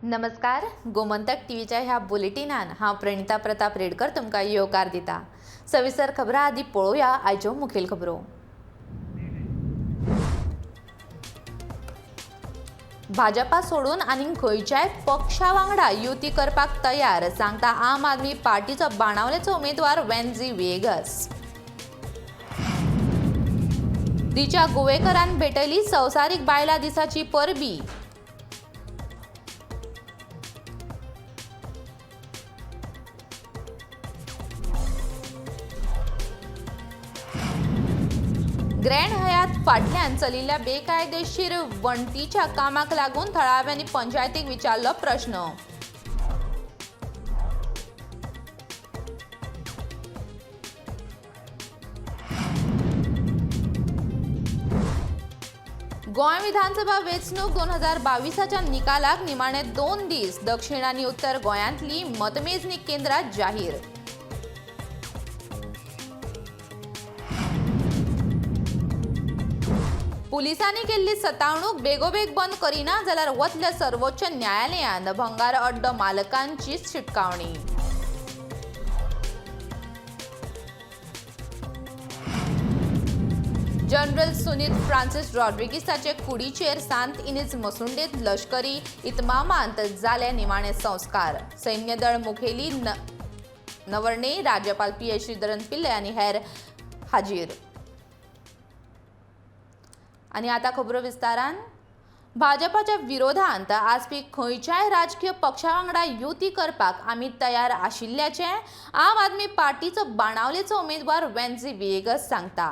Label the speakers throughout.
Speaker 1: नमस्कार. गोमंतक टीव्हीच्या ह्या बुलेटिनान हांव प्रणिता प्रताप रेडकर तुमकां येवकार दिता. सविस्तर खबरां आदी पळोवया आयच्यो मुखेल खबरो. भाजपा सोडून आनीक खंयच्याय पक्षा वांगडा युती करपाक तयार सांगता आम आदमी पार्टीचो बाणावलेचो उमेदवार वेन्झी वेगस. रिचा गोवेकरान भेटयली संवसारीक बायलां दिसाची परबी. ग्रँड हयात फाटल्यान चलिल्ल्या बेकायदेशीर वणटीच्या कामाक लागून थळाव्यांनी पंचायतीक विचारलो प्रश्न. गोंय विधानसभा वेंचणूक 2022च्या निकालाक निमाणे 2 दीस. दक्षिण आनी उत्तर गोंयांतली मतमेजणी केंद्रां जाहीर. पुलिसांनी केल्ली सतावणूक बेगोबेग बंद करिना जाल्यार वतल्या सर्वोच्च न्यायालयान भंगार अड्डो मालकांची शिटकावणी. जनरल सुनीत फ्रांसिस रॉड्रिगीसाचे कुडीचेर सांत इनेज मसुंडेत लष्करी इतमामांत जाले निमाणे संस्कार. सैन्य दळ मुखेली नवरणे, राज्यपाल पी.एच. श्रीधरन पिल्ले आनी हेर हाजीर. आनी आतां खबरो विस्तारान. भाजपाच्या विरोधांत आसपी खंयच्याय राजकीय पक्षा वांगडा युती करपाक आमी तयार आशिल्ल्याचे आम आदमी पार्टीचो बाणावलेचो उमेदवार वेन्झी वेगस सांगता.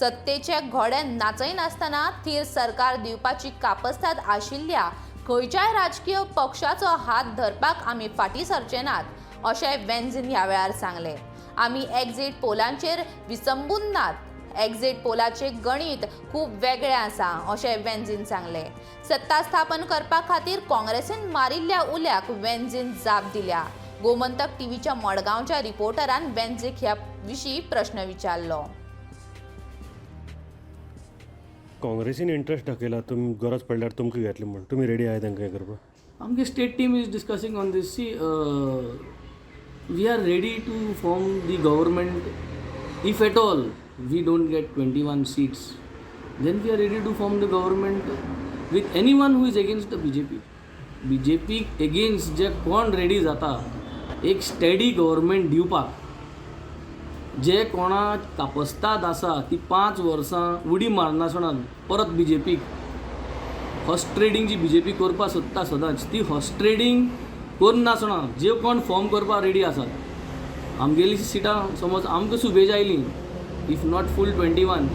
Speaker 1: सत्तेचे घोडे नाचयनासतना थीर सरकार दिवपाची कापस्ताद आशिल्ल्या खंयच्याय राजकीय पक्षाचो हात धरपाक आमी फाटीं सरचे नात, अशें वेन्झीन ह्या वेळार सांगलें. आमी एक्झिट पोलांचेर विसंबून नात. एक्झिट पोलाचे गणित खूब वेगळें आसा, अशें वेन्झीन सांगलें. सत्ता स्थापन करपा खातीर काँग्रेसीन मारिल्ल्या उल्याक वेन्झीन जाप दिल्या. गोमंतक टीव्हीच्या मडगांवच्या रिपोर्टरान वेन्झीक ह्या विशीं प्रश्न विचारलो.
Speaker 2: काँग्रेसीन इंट्रस्ट दाखयला, तुमी गरज पडल्यार तुमकां घेतले म्हण. तुमी रेडी आहात तांकां हें करपाक?
Speaker 3: आमगे state team is discussing on this. See we are ready to form the government if at all we don't get 21 seats. Then we are ready to form the government with anyone who is against the BJP against जे कोण ready जाता एक steady government दिवपाक, जे कोणा कापस्ताद आसा ती 5 वर्सां उडी मारनासतना परत BJPक हॉर्स ट्रेडींग जी BJP करपा सोदता सदांच ती हॉर्स ट्रेडींग करनासतना जे कोण फॉर्म करपा रेडी आसात, आमगेली सिटां समज आमकां सुबेज oily, if not full 21,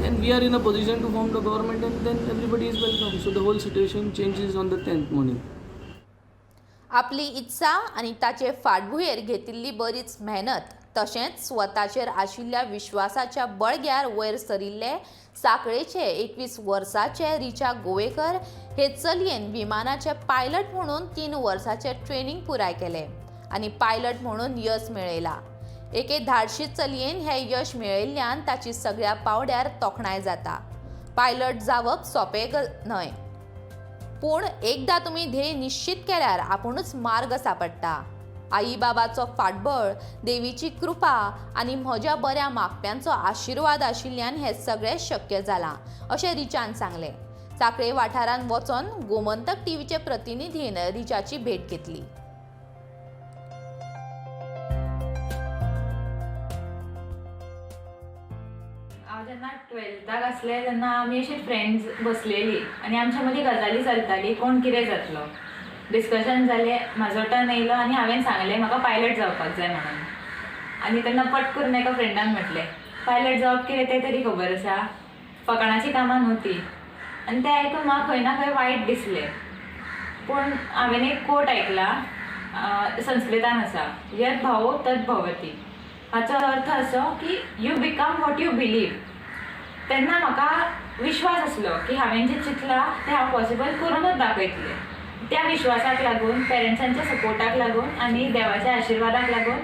Speaker 3: then we are in a position to form the government and then everybody is welcome. So the whole situation changes on the 10th morning.
Speaker 1: आपली इत्सा आनी ताचे फाटभुंयेर घेतिल्ली बरीच मेहनत तशेंच स्वताचेर आशिल्ल्या विश्वासाच्या बळग्यार वयर सरिल्ले साखळेचे 21 वर्साचे रिचा गोवेकर हे चलयेन विमानाचे पायलट म्हणून 3 वर्साचे ट्रेनिंग पुराय केले आनी पायलट म्हणून यश मेळयला. एके धाडशी चलयेन हें यश मेळयिल्ल्यान ताची सगळ्या पावड्यार तोखणाय जाता. पायलट जावप सोंपें न्हय, पूण एकदां तुमी ध्येय निश्चित केल्यार आपुणूच मार्ग सांपडटा. आई बाबाचो फाटबळ, देवीची कृपा आनी म्हज्या बऱ्या मागप्यांचो आशिर्वाद आशिल्ल्यान हें सगळें शक्य जालां, अशें रिचान सांगलें. साखळे वाठारांत वचोन गोमंतक टीव्हीचे प्रतिनिधीन रिचाची भेट घेतली.
Speaker 4: हांव जेन्ना 12थाक आसले तेन्ना आमी अशी फ्रेंड्स बसलेली आनी आमच्या मदीं गजाली चलताली कोण कितें जातलो. डिस्कशन जालें, म्हाजो टर्न येयलो आनी हांवें सांगलें म्हाका पायलट जावपाक जाय म्हणून. आनी तेन्ना पट करून एका फ्रेंडान म्हटलें पायलट जावप कितें तें तरी खबर आसा, फकाणाची कामां न्हू ती. आनी तें आयकून म्हाका खंय ना खंय वायट दिसलें. पूण हांवें एक कोट आयकला, संस्कृतान आसा, यत भावो तत भवती. हाचो अर्थ असो की you become what you believe. तेन्ना म्हाका विश्वास आसलो की हांवें जें चिंतलां तें हांव पॉसिबल करूनच दाखयतलें. त्या विश्वासाक लागून, पेरंट्सांच्या सपोर्टाक लागून आनी देवाच्या आशिर्वादाक लागून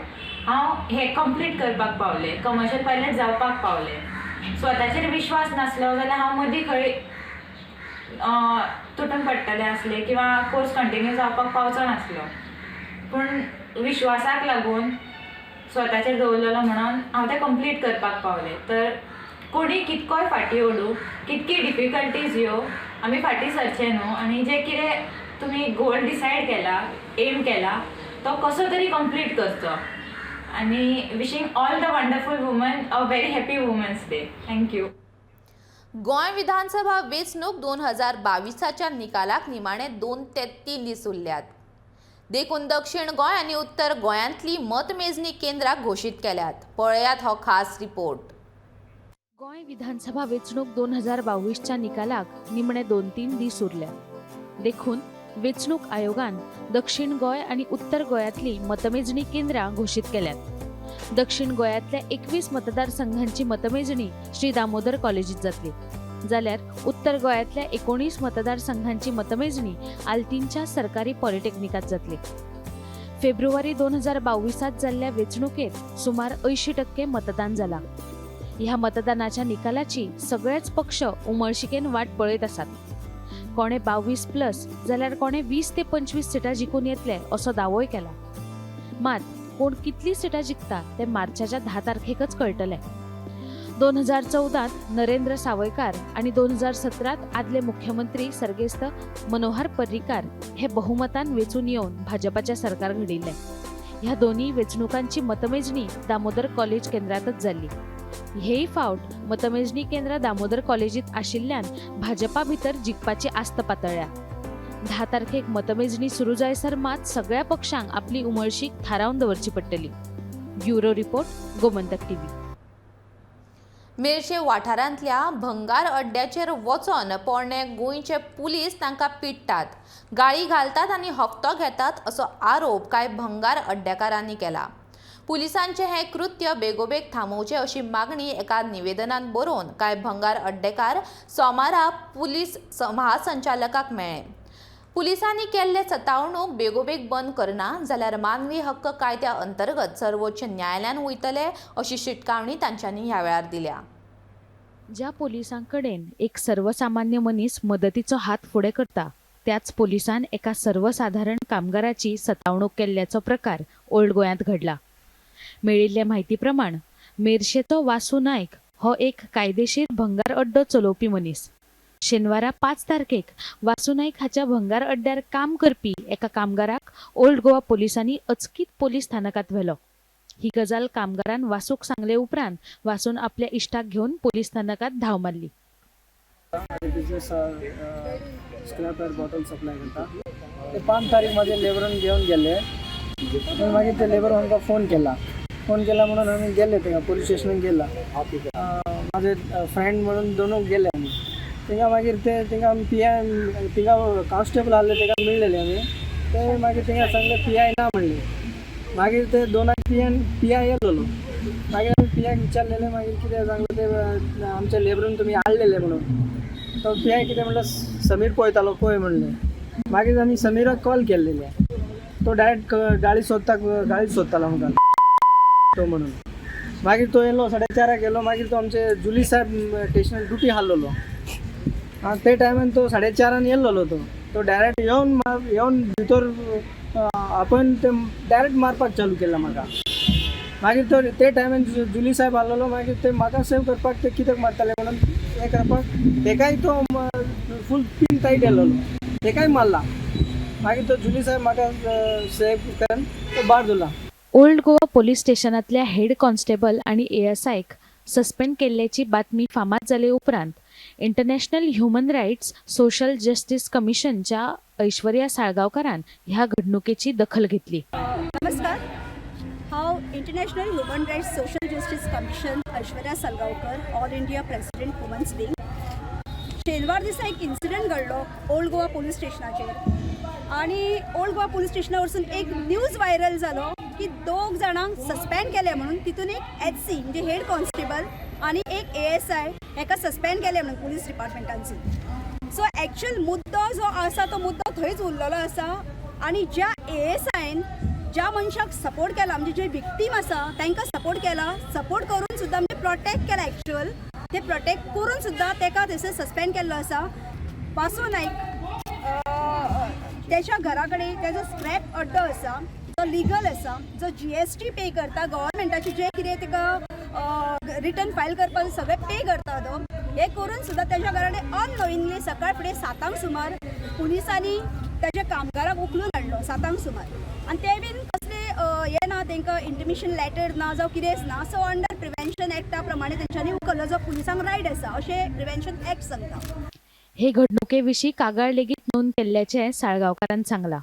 Speaker 4: हांव हें कंप्लीट करपाक पावलें, कमर्शियल पायलट जावपाक पावलें. स्वताचेर विश्वास नासलो जाल्यार हांव मदीं खंय तुटून पडटले आसले किंवा कोर्स कंटिन्यू जावपाक पावचो नासलो. पूण विश्वासाक लागून स्वताचेर दवरलेलो म्हणून हांव तें कंप्लीट करपाक पावलें. तर कोणी कितकोय फाटीं ओडू, कितकी डिफिकल्टीज येवं, आमी फाटीं सरचें न्हू आनी जें कितें तुमी गोल डिसायड केला, एम केला, तो कसो तरी कंप्लीट करचो. आनी wishing all the wonderful women a very happy women's day. Thank you.
Speaker 1: Goem विधानसभा वेंचणूक 2022च्या निकालाक निमाणे 2 ते 3 दीस उरल्यात. देखून दक्षिण गोंय आनी उत्तर गोंयांतली मतमेजणी केंद्रां घोशीत केल्यात. पळयात हो खास रिपोर्ट.
Speaker 5: गोंय विधानसभा वेंचणूक 2022च्या निकालाक निमणे 2-3 दीस उरल्या. देखून वेंचणूक आयोगान दक्षिण गोंय आनी उत्तर गोंयांतली मतमेजणी केंद्रां घोशीत केल्यात. दक्षिण गोंयांतल्या 21 मतदारसंघांची मतमेजणी श्री दामोदर कॉलेजीत जातली, जाल्यार उत्तर गोंयांतल्या 19 मतदारसंघांची मतमेजणी आल्तीनच्या सरकारी पॉलिटेक्निकात जातली. फेब्रुवारी 2022 जाल्ल्या वेंचणुकेत सुमार 80% मतदान जाला. ह्या मतदानाच्या निकालाची सगळेच पक्ष उमळशिकेन वाट पळयत आसात. कोणे 22+ जाल्यार कोणे 20 ते 25 सिटां जिखून येतले असो दावोय केला. मात कोण कितली सिटां जिखता ते मार्चाच्या 10 तारखेकच कळटले. 2014 नरेंद्र सावयकार आणि 2017 आदले मुख्यमंत्री सर्गेस्त मनोहर पर्रीकार हे बहुमतान वेचून येवन भाजपाचे सरकार घडिल्ले. ह्या दोन्ही वेचणुकांची मतमेजणी दामोदर कॉलेज केंद्रातच जाल्ली. हेय फावट मतमेजणी केंद्र दामोदर कॉलेजीत आशिल्ल्यान भाजपा भितर जिखपाची आस्त पातळ्ळ्या. 10 तारखेक मतमेजणी सुरू जायसर मात सगळ्या पक्षांक आपली उमळशीक थारावन दवरची पडटली. Bureau report, Gomantak TV.
Speaker 1: Merces वाठारांतल्या भंगार अड्ड्याचेर वचोन पोरणे गोंयचे पुलीस तांकां पिट्टात, गाळी घालतात आनी हप्तो घेतात असो आरोप कांय भंगार अड्डेकारांनी केला. पुलिसांचे हे कृत्य बेगोबेग थांबोवचे अशी मागणी एका निवेदनान बरोवन कांय भंगार अड्डेकार सोमारा पुलीस महासंचालकाक मेळ्ळे. पुलिसांनी केल्ले सतावणूक बेगोबेग बंद करना जाल्यार मानवी हक्क कायद्या अंतर्गत सर्वोच्च न्यायालयान वयतले अशी शिटकावणी तांच्यांनी ह्या वेळार दिल्या.
Speaker 5: ज्या पोलिसांकडेन एक सर्वसामान्य मनीस मदतीचो हात फुडें करता, त्याच पोलिसान एका सर्वसाधारण कामगाराची सतावणूक केल्ल्याचो प्रकार ओल्ड गोंयांत घडला. मेळिल्ले म्हायती प्रमाण मेर्शेचो वासू नायक हो एक कायदेशीर भंगार अड्डो चलोवपी मनीस. शेनवारा 5 तारखेक वासू नायक हाच्या भंगार अड्ड्यार काम करपी एका कामगाराक ओल्ड गोवा पोलिसांनी अचकीत पोलीस स्थानकात व्हेलो. ही गजाल कामगारान वासूक सांगले उपरांत वासून आपल्या इश्टाक घेवन पोलीस स्थानकात धांव मारली.
Speaker 6: बिझनेस स्क्रॅपर बॉटल सप्लाय करता. ते 5 तारीख मध्ये लेबरान घेवन गेले. मागीर ते लेबर आमकां फोन केला म्हणून आमी गेले थिंगा पोलीस स्टेशनाक गेला. माझे फ्रेंड म्हणून दोनूक गेले आमी थिंगा. मागीर ते थिंगा PI थिंगा कॉन्स्टेबल आसले तेका मेळलेले आमी. ते मागीर थिंगा सांगले PI ना म्हणले. मागीर ते दोनाक PI येयलो. मागीर आमी PI विचारलेले. मागीर कितें सांगले ते आमच्या लेबरान तुमी हाडलेले म्हणून. तो PI कितें म्हणलं समीर पळयतालो पळय म्हणले. मागीर आमी समीराक कॉल केल्लेले. तो डायरेक्ट गाडी सोदतालो आमकां तो म्हणून. मागीर तो येयलो 4:30 येयलो. मागीर तो आमचे जुली साहेब स्टेशनार ड्युटी हाडलेलो. ते टायमान तो 4:30 येयल्लो. तो डायरेक्ट येवन भितर आपण ते डायरेक्ट मारपाक चालू केला म्हाका. मागीर तो ते टायमान जुली साहेब आसलेलो. मागीर ते म्हाका सेव करपाक ते कित्याक मारताले म्हणून हें करपाक तेकाय तो फूल पिन टायट येयल्लो. तेकाय मारला. मागीर तो जुली साहेब म्हाका सेव करून तो भायर दवरला.
Speaker 5: ओल्ड गोवा पोलीस स्टेशनातल्या हेड कॉन्स्टेबल आणि ASIक सस्पेंड केल्ल्याची बातमी फामाद जाले उपरांत international human rights social justice कमिशनच्या ऐश्वर्या साळगावकारान ह्या घडणुकेची दखल घेतली.
Speaker 7: नमस्कार, हांव international human rights social justice commission Aishwarya Salgaonkar, all India president women's wing. शेनवार दिसा एक इन्सिडंट घडलो ओल्ड गोवा पोलीस स्टेशनाचेर. आणि ओल्ड गोवा पोलीस स्टेशना वरसून एक न्यूज व्हायरल जालो की 2 जाणांक सस्पेंड केले म्हणून. तितून एक HC म्हणजे हेड कॉन्स्टेबल आणि एक ASI हेका सस्पेंड केले म्हणून पोलीस डिपार्टमेंटांची. सो एक्चुअल मुद्दो जो आसा तो मुद्दो थंयच उरलेलो आसा. आणि ज्या ASIन ज्या मनशाक सपोर्ट केला म्हणजे जे विक्टीम आसा तांकां सपोर्ट केला, सपोर्ट करून सुद्दां म्हणजे प्रोटेक्ट केला. एक्चुअल ते प्रोटेक्ट करून सुद्दां तेका थंयसर सस्पेंड केल्लो आसा. वासू नाईक त्याच्या घराकडे त्याचा स्क्रॅप अड्डो आसा जो लिगल आसा जो GST पे करता गव्हर्मेंटाचे जे कितें ताका रिटर्न फायल करपाक सगळें पे करता तो हे करून सुद्दां त्याच्या घराकडे अननोइंगली सकाळ फुडें 7 सुमार पुलिसांनी त्याच्या कामगाराक उखलून हाडलो 7 सुमार आनी ते बीन कसले हे ना तांकां इंटिमेशन लेटर ना जावं कितेंच ना सो अंडर प्रिव्हेन्शन एक्टा प्रमाणे तेंच्यांनी उखल्लो जो पुलिसांक रायट आसा अशें प्रिव्हेन्शन एक्ट सांगता.
Speaker 5: हे घडणुकेविशीं कागाळ लेगीत नोंद केल्ल्याचें साळगांवकारान सांगलां.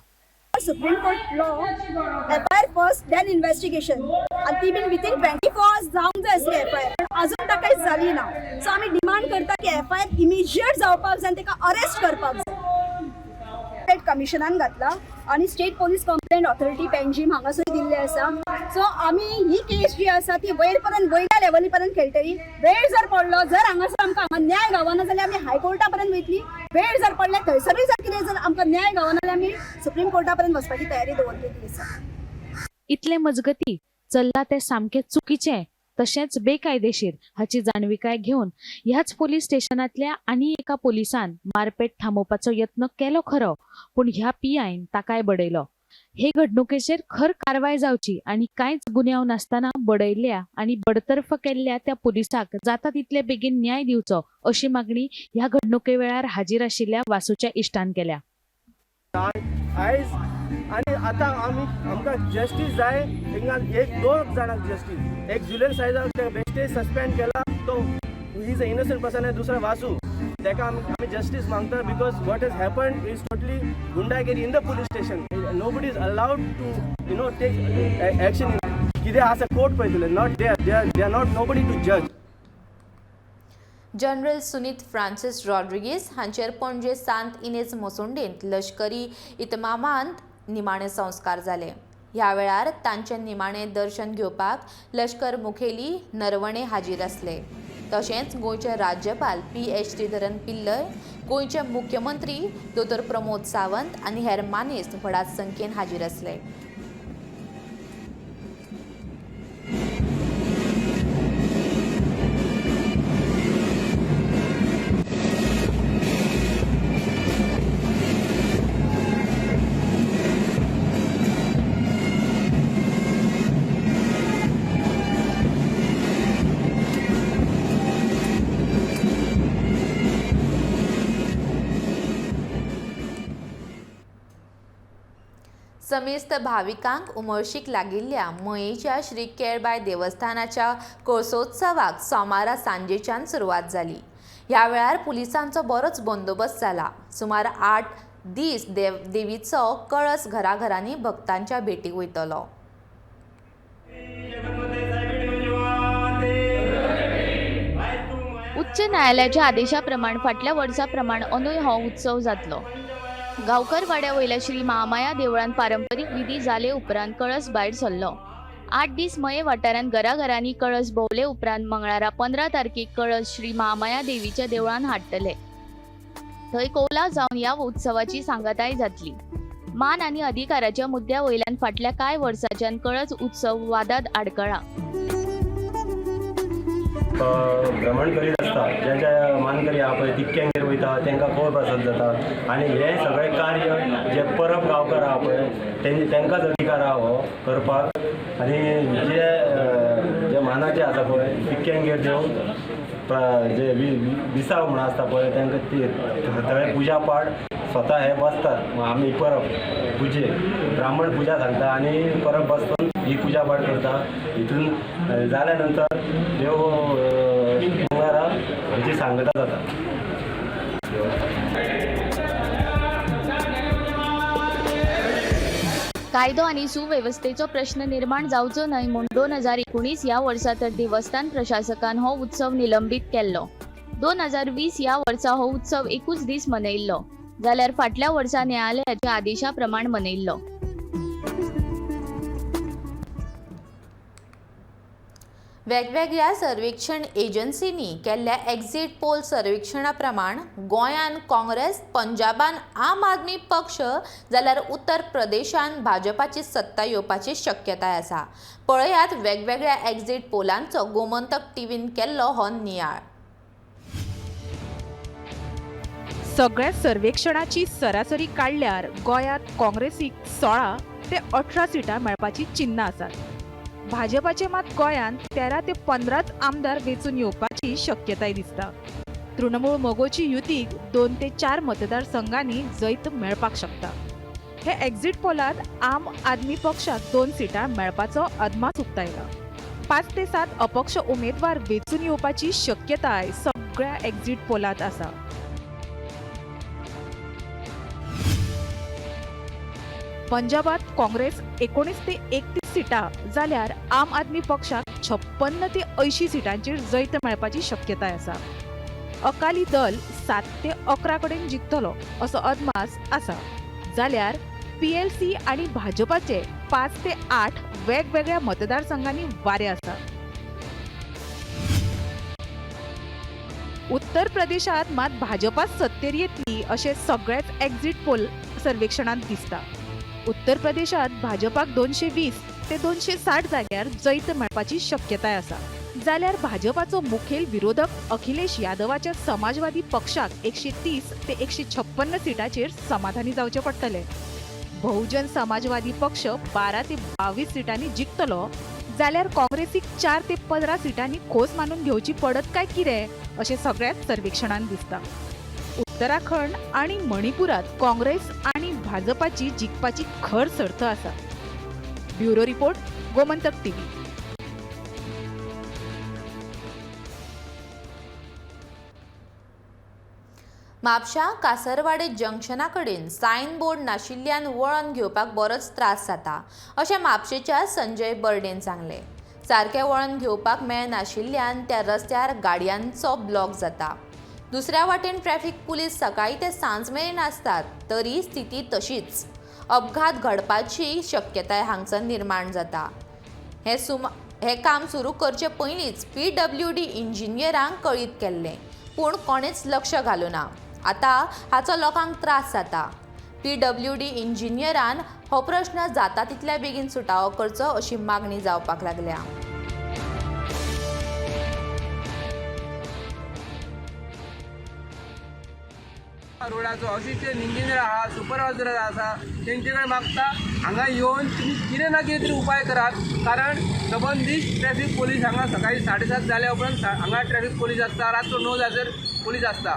Speaker 7: Supreme Court law FIR first then investigation आणि ती बीन विथीन 24 hours जावंक जाय आसली एफआयआर पण अजून तक कांय जाली ना सो आमी डिमांड करता की एफआयआर इमिजिएट जावपाक जाय आनी ताका अरेस्ट करपाक जाय. स्टेट कमिशनान घातला आणि state police complaint authority Panjim हांगासर दिल्ले आसा सो आमी ही केस जी आसा ती वयर पर्यंत वयल्या लेवली पर्यंत खेळटली. वेळ जर पडलो जर हांगासर आमकां हांगा न्याय गावना जाल्यार आमी हायकोर्टा पर्यंत वयतली. वेळ जर पडले थंयसरूय जर कितें जर आमकां न्याय गावना जाल्यार आमी सुप्रीम कोर्टा पर्यंत वचपाची तयारी दवरलेली आसा.
Speaker 5: इतले मजगती चल्ला तें सामकें चुकीचें तशेंच बेकायदेशीर हाची जाणविकाय घेवन ह्याच पोलीस स्टेशनांतल्या आनी एका पोलिसान मारपेट थांबोवपाचो यत्न केलो खरो पूण ह्या PIन ताकाय बडयलो. हे घडणुकेचेर खर कारवाय जावची आनी कांयच गुन्यांव नासतना बडयल्ल्या आनी बडतर्फ केल्ल्या त्या पुलिसाक जाता तितले बेगीन न्याय दिवचो अशी मागणी ह्या घडणुके वेळार हाजीर आशिल्ल्या वासूच्या इश्टान केल्या.
Speaker 8: आयज आनी आतां आमकां जस्टीस जाय हिंगा एक 2 जाणांक जस्टीस एक जुलियन सायजाक बेस्टेज सस्पेंड केला तो he is a innocent person आनी दुसरो वासू ताका आमी जस्टीस मागता because what has happened is totally गुंडागिरी in the police station. Nobody is allowed to take action कितें आसा कोर्ट पळयतले not they are not nobody to जज.
Speaker 1: जनरल सुनीत फ्रांसिस रॉड्रिगीस हांचेर पणजे सांत इनेज मोसोंडेंत लश्करी इतमामांत निमाणे संस्कार जाले. ह्या वेळार तांचे निमाणे दर्शन घेवपाक लश्कर मुखेली नरवणे हाजीर आसले. तशेंच गोंयचे राज्यपाल PH श्रीधरन पिल्लय, गोंयचे मुख्यमंत्री दोतोर प्रमोद सावंत आनी हेर मानेस्त व्हडा संख्येन हाजीर आसले. समेस्त भाविकांक उमळशीक लागिल्ल्या मयेच्या श्री केळबाय देवस्थानाच्या कळसोत्सवाक सोमारा सांजेच्यान सुरवात जाली. ह्या वेळार पुलिसांचो बरोच बंदोबस्त जाला. सुमार 8 दीस देवीचो कळस घराघरांनी भक्तांच्या भेटीक वयतलो.
Speaker 9: उच्च न्यायालयाच्या आदेशाप्रमाण फाटल्या वर्सा प्रमाण अंदूय हो उत्सव जातलो. गांवकर वाड्या वयल्या श्री महामाया देवळान पारंपरीक विधी जाले उपरांत कळस भायर सरलो. 8 दीस मये वाठारांत घराघरांनी कळस भोवले उपरांत मंगळारा 15 तारखेक कळस श्री महामाया देवीच्या देवळान हाडटले. थंय कौलाव जावन ह्या उत्सवाची सांगताय जातली. मान आनी अधिकाराच्या मुद्द्या वयल्यान फाटल्या कांय वर्सांच्यान कळस उत्सव वादांत आडकळा.
Speaker 10: भ्रमण करीत आसता ज्या मानकरी आहा पळय तितक्यांगेर वयता तांकां कोळ प्रसाद जाता आनी हे सगळे कार्य जे परब गांवकार आहा पळय तांकांच अधिकार आहा हो करपाक. आनी जे मानाचे आसा पळय तितक्यांगेर देव जे विसाव म्हण आसता पळय तांकां थंय पुजा पाठ स्वता हे बसतात. आमी परब पुजे ब्राह्मण पुजा सांगता आनी परब बसतात ही पूजा पाठ करता. हितून जाल्या नंतर देव मंगळारा हाची सांगता जाता.
Speaker 9: कायदो आनी सुवेवस्थेचो प्रश्न निर्माण जावचो न्हय म्हूण 2019 ह्या वर्सा तर देवस्थान प्रशासकान हो उत्सव निलंबीत केल्लो. 2020 ह्या वर्सा हो उत्सव 21 दीस मनयल्लो जाल्यार फाटल्या वर्सा न्यायालयाच्या आदेशा प्रमाण मनयल्लो.
Speaker 1: वेगवेगळ्या सर्वेक्षण एजन्सींनी केल्ल्या एक्झिट पोल सर्वेक्षणा प्रमाण गोंयान काँग्रेस, पंजाबान आम आदमी पक्ष जाल्यार उत्तर प्रदेशान भाजपाची सत्ता येवपाची शक्यताय आसा. पळयात वेगवेगळ्या एक्झिट पोलांचो गोमंतक टीव्हीन केल्लो हो नियाळ.
Speaker 11: सगळ्या सर्वेक्षणाची सरासरी काडल्यार गोंयांत काँग्रेसीक 16 ते 18 सिटां मेळपाची चिन्नां आसात। भाजपाचे मात गोंयांत 13 ते 15 आमदार वेंचून येवपाची शक्यताय दिसता। तृणमूळ मोगोची युतीक 2 ते 4 मतदारसंघांनी जैत मेळपाक शकता। हे एक्झिट पोलांत आम आदमी पक्षाक 2 सिटां मेळपाचो अदमास उक्तायला। 5 ते 7 अपक्ष उमेदवार वेंचून येवपाची शक्यताय सगळ्या एक्झिट पोलांत आसा। पंजाबात काँग्रेस 19 ते 31 सिटां जाल्यार आम आदमी पक्षाक 56 ते 80 सिटांचेर जैत मेळपाची शक्यताय आसा। अकाली दल 7 ते 11 कडेन जिखतलो असो अदमास आसा, जाल्यार PLC आनी भाजपाचे 5 ते 8 वेगवेगळ्या मतदारसंघांनी वारे आसा। उत्तर प्रदेशात मात भाजपा सत्तेर येतली अशें सगळेच एक्झिट पोल सर्वेक्षणांत दिसता। उत्तर प्रदेशात भाजपाक 220 ते 260 जाग्यार जैत मेळपाची शक्यताय आसा, जाल्यार भाजपाचो मुखेल विरोधक अखिलेश यादवाच्या समाजवादी पक्षाक 130 ते 156 सिटांचेर समाधानी जावचे पडटले। बहुजन समाजवादी पक्ष 12 ते 22 सिटांनी जिखतलो, जाल्यार काँग्रेसीक 4 ते 15 सिटांनी खोस मानून घेवची पडत काय कितें अशें सगळ्याच सर्वेक्षणांत दिसता। उत्तराखंड आणि मणिपुरात काँग्रेस आणि भाजपाची जिखपाची खर सर्त आसा। Bureau report, Gomantak TV.
Speaker 1: म्हापशा कासरवाडे जंक्शना कडेन सायन बोर्ड नाशिल्ल्यान वळण घेवपाक बरोच त्रास जाता अशें म्हापशेच्या संजय बर्डेन सांगले। सारकें वळण घेवपाक मेळनाशिल्ल्यान त्या रस्त्यार गाडयांचो ब्लॉक जाता। दुसऱ्या वाटेन ट्रॅफिक पुलीस सकाळी ते सांज मेरेन आसतात, तरी स्थिती तशीच। अपघात घडपाची शक्यताय हांगसर निर्माण जाता। हे काम सुरू करचे पयलींच PWD इंजिनियरांक कळीत केल्लें, पूण कोणेच लक्ष घालूना। आता हाचो लोकांक त्रास जाता। PWD इंजिनियरान हो प्रश्न जाता तितल्या बेगीन सुटावो करचो अशी मागणी जावपाक लागल्या।
Speaker 8: रोडाचो असिस्टंट इंजिनियर आहा, सुपरवायझर आसा, तेंचे कडेन मागता हांगा येवन तुमी कितें ना कितें तरी उपाय करात। कारण सबंदीत ट्रॅफिक पोलीस हांगा सकाळी 7:30 जाल्या उपरांत हांगा ट्रॅफिक पोलीस आसता, रातचो 9 जायसर पोलीस आसता।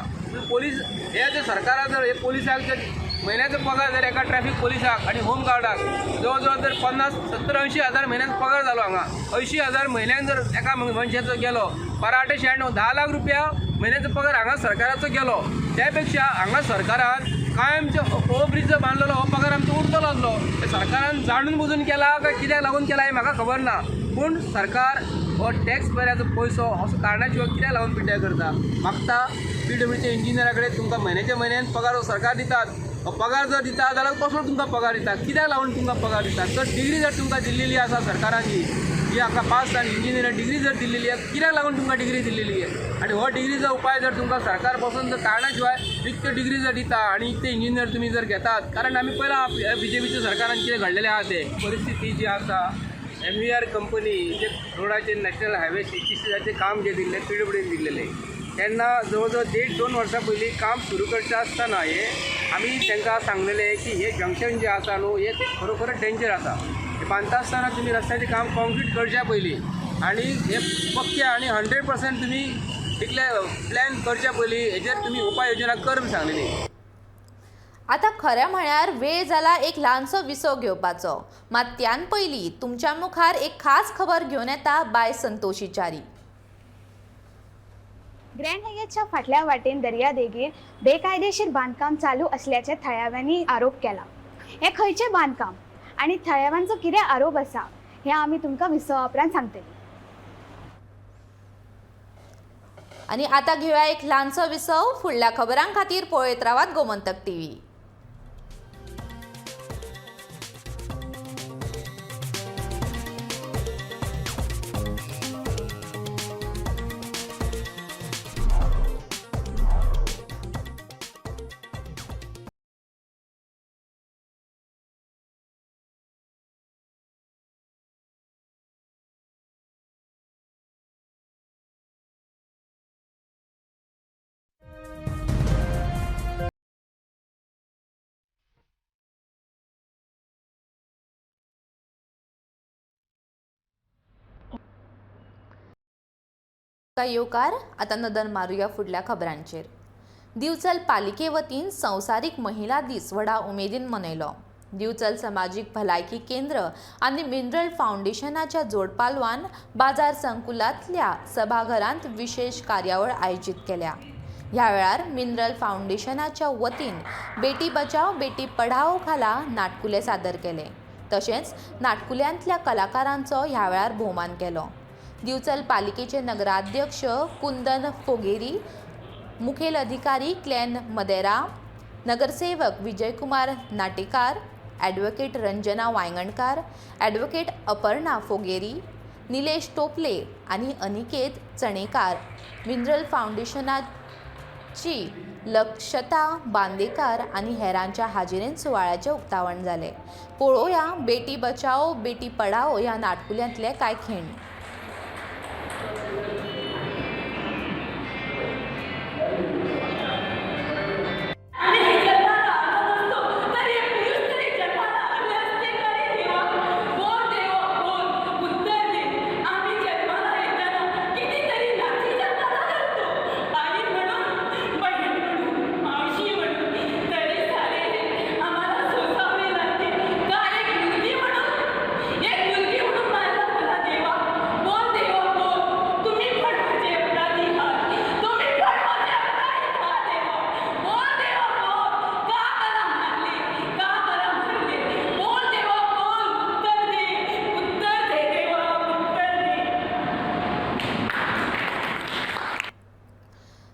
Speaker 8: पोलीस हे जे सरकारान जर हे पोलिसाक जर म्हयन्याचो पगार जर एका ट्रॅफिक पोलिसाक आणि होमगार्डाक जवळ जवळ जर 50-70-80 हजार म्हयन्यान पगार जालो हांगा, 80 हजार म्हयन्यान जर एका मनशाचो गेलो, 12-96 10 लाख रुपया म्हयन्याचो पगार हांगा सरकाराचो गेलो, त्यापेक्षा हांगा सरकारान कायमचे ओव्हरब्रिज जर बांदलेलो हो पगार आमचो उरतलो आसलो। हे सरकारान जाणून बुजून केला काय कित्याक लागून केला हे म्हाका खबर ना, पूण सरकार हो टॅक्स भरयाचो पयसो असो कारणाशिवाय कित्याक लागून पिड्ड्यार करता। मागता PWDच्या इंजिनियरा कडेन तुमकां म्हयन्यान पगार हो सरकार दितात, हो पगार जर दिता जाल्यार कसलो तुमकां पगार दिता, कित्याक लागून तुमकां पगार दिता। तर डिग्री जर तुमकां दिल्लेली आसा सरकाराची, जी हाका पास जावन इंजिनियर डिग्री जर दिल्लेली आहे, कित्याक लागून तुमकां डिग्री दिल्लेली आहे। आणि हो डिग्रीचो उपाय जर तुमकां सरकार बसून जर कारणाशिवाय इतक्यो डिग्री जर दिता आणि इतके इंजिनियर तुमी जर घेतात, कारण आमी पयला BJPच्या सरकारान कितें घडलेलें आहा ते परिस्थिती जी आसा, MVR कंपनी जे रोडाचे नॅशनल हायवे 66 काम जे दिल्लें PWDन दिल्लेलें, तेन्ना जवळ जवळ 1.5-2 वर्सां पयलीं काम सुरू करचें आसतना हे आमी तांकां सांगलेलें की हे जंक्शन जे आसा न्हू हे खरोखर डेंजर आसा। हे बांदता आसतना तुमी रस्त्याचें काम कॉन्क्रीट करच्या पयलीं आणि हे पक्के आणि 100% तुमी इतले प्लॅन करच्या पयलीं हेजेर तुमी उपाय योजना कर म्हूण सांगलेली।
Speaker 1: आता खरें म्हळ्यार वेळ जाला एक ल्हानसो विसव घेवपाचो, मात त्यान पयलीं तुमच्या मुखार एक खास खबर घेवन येता बाय संतोशी च्यारी।
Speaker 12: ग्रँड हायवेच्या फाटल्या वाटेन दर्यादेगेर बेकायदेशीर बांदकाम चालू असल्याचे थळाव्यांनी आरोप केला। हे खंयचे बांदकाम आणि थळाव्यांचो कितें आरोप आसा हे आमी तुमकां विसवा उपरांत सांगतली।
Speaker 1: आणि आता घेऊया एक ल्हानसो विसव। फुडल्या खबरां खातीर पळयत रावात गोमंतक टीव्ही। काय येवकार आतां नदर मारुया फुडल्या खबरांचेर. दिवचल पालिके वतीन संवसारीक महिला दीस व्हडा उमेदीन मनयलो. दिवचल सामाजीक भलायकी केंद्र आनी मिनरल फाउंडेशनाच्या जोडपालवान बाजार संकुलांतल्या सभाघरांत विशेष कार्यावळ आयोजीत केल्या. ह्या वेळार मिनरल फाउंडेशनाच्या वतीन बेटी बचाव बेटी पढाओ खाला नाटकुले सादर केले. तशेंच नाटकुल्यांतल्या कलाकारांचो ह्या वेळार भोवमान केलो. दिवचल पालिकेचे नगराध्यक्ष कुंदन फोगेरी, मुखेल अधिकारी क्लेन मदेरा, नगरसेवक विजयकुमार नाटेकार, ॲडव्होकेट रंजना वांयगणकार, ॲडव्होकेट अपर्णा फोगेरी, निलेश टोपले आणि अनिकेत चणेकार, मिनरल फाउंडेशनाची लक्षता बांदेकार आणि हेरांच्या हाजिरेन सुवाळ्याचे उक्तावण जाले. पळोवया बेटी बचाओ बेटी पढाओ ह्या नाटकुल्यांतले कांय खीण.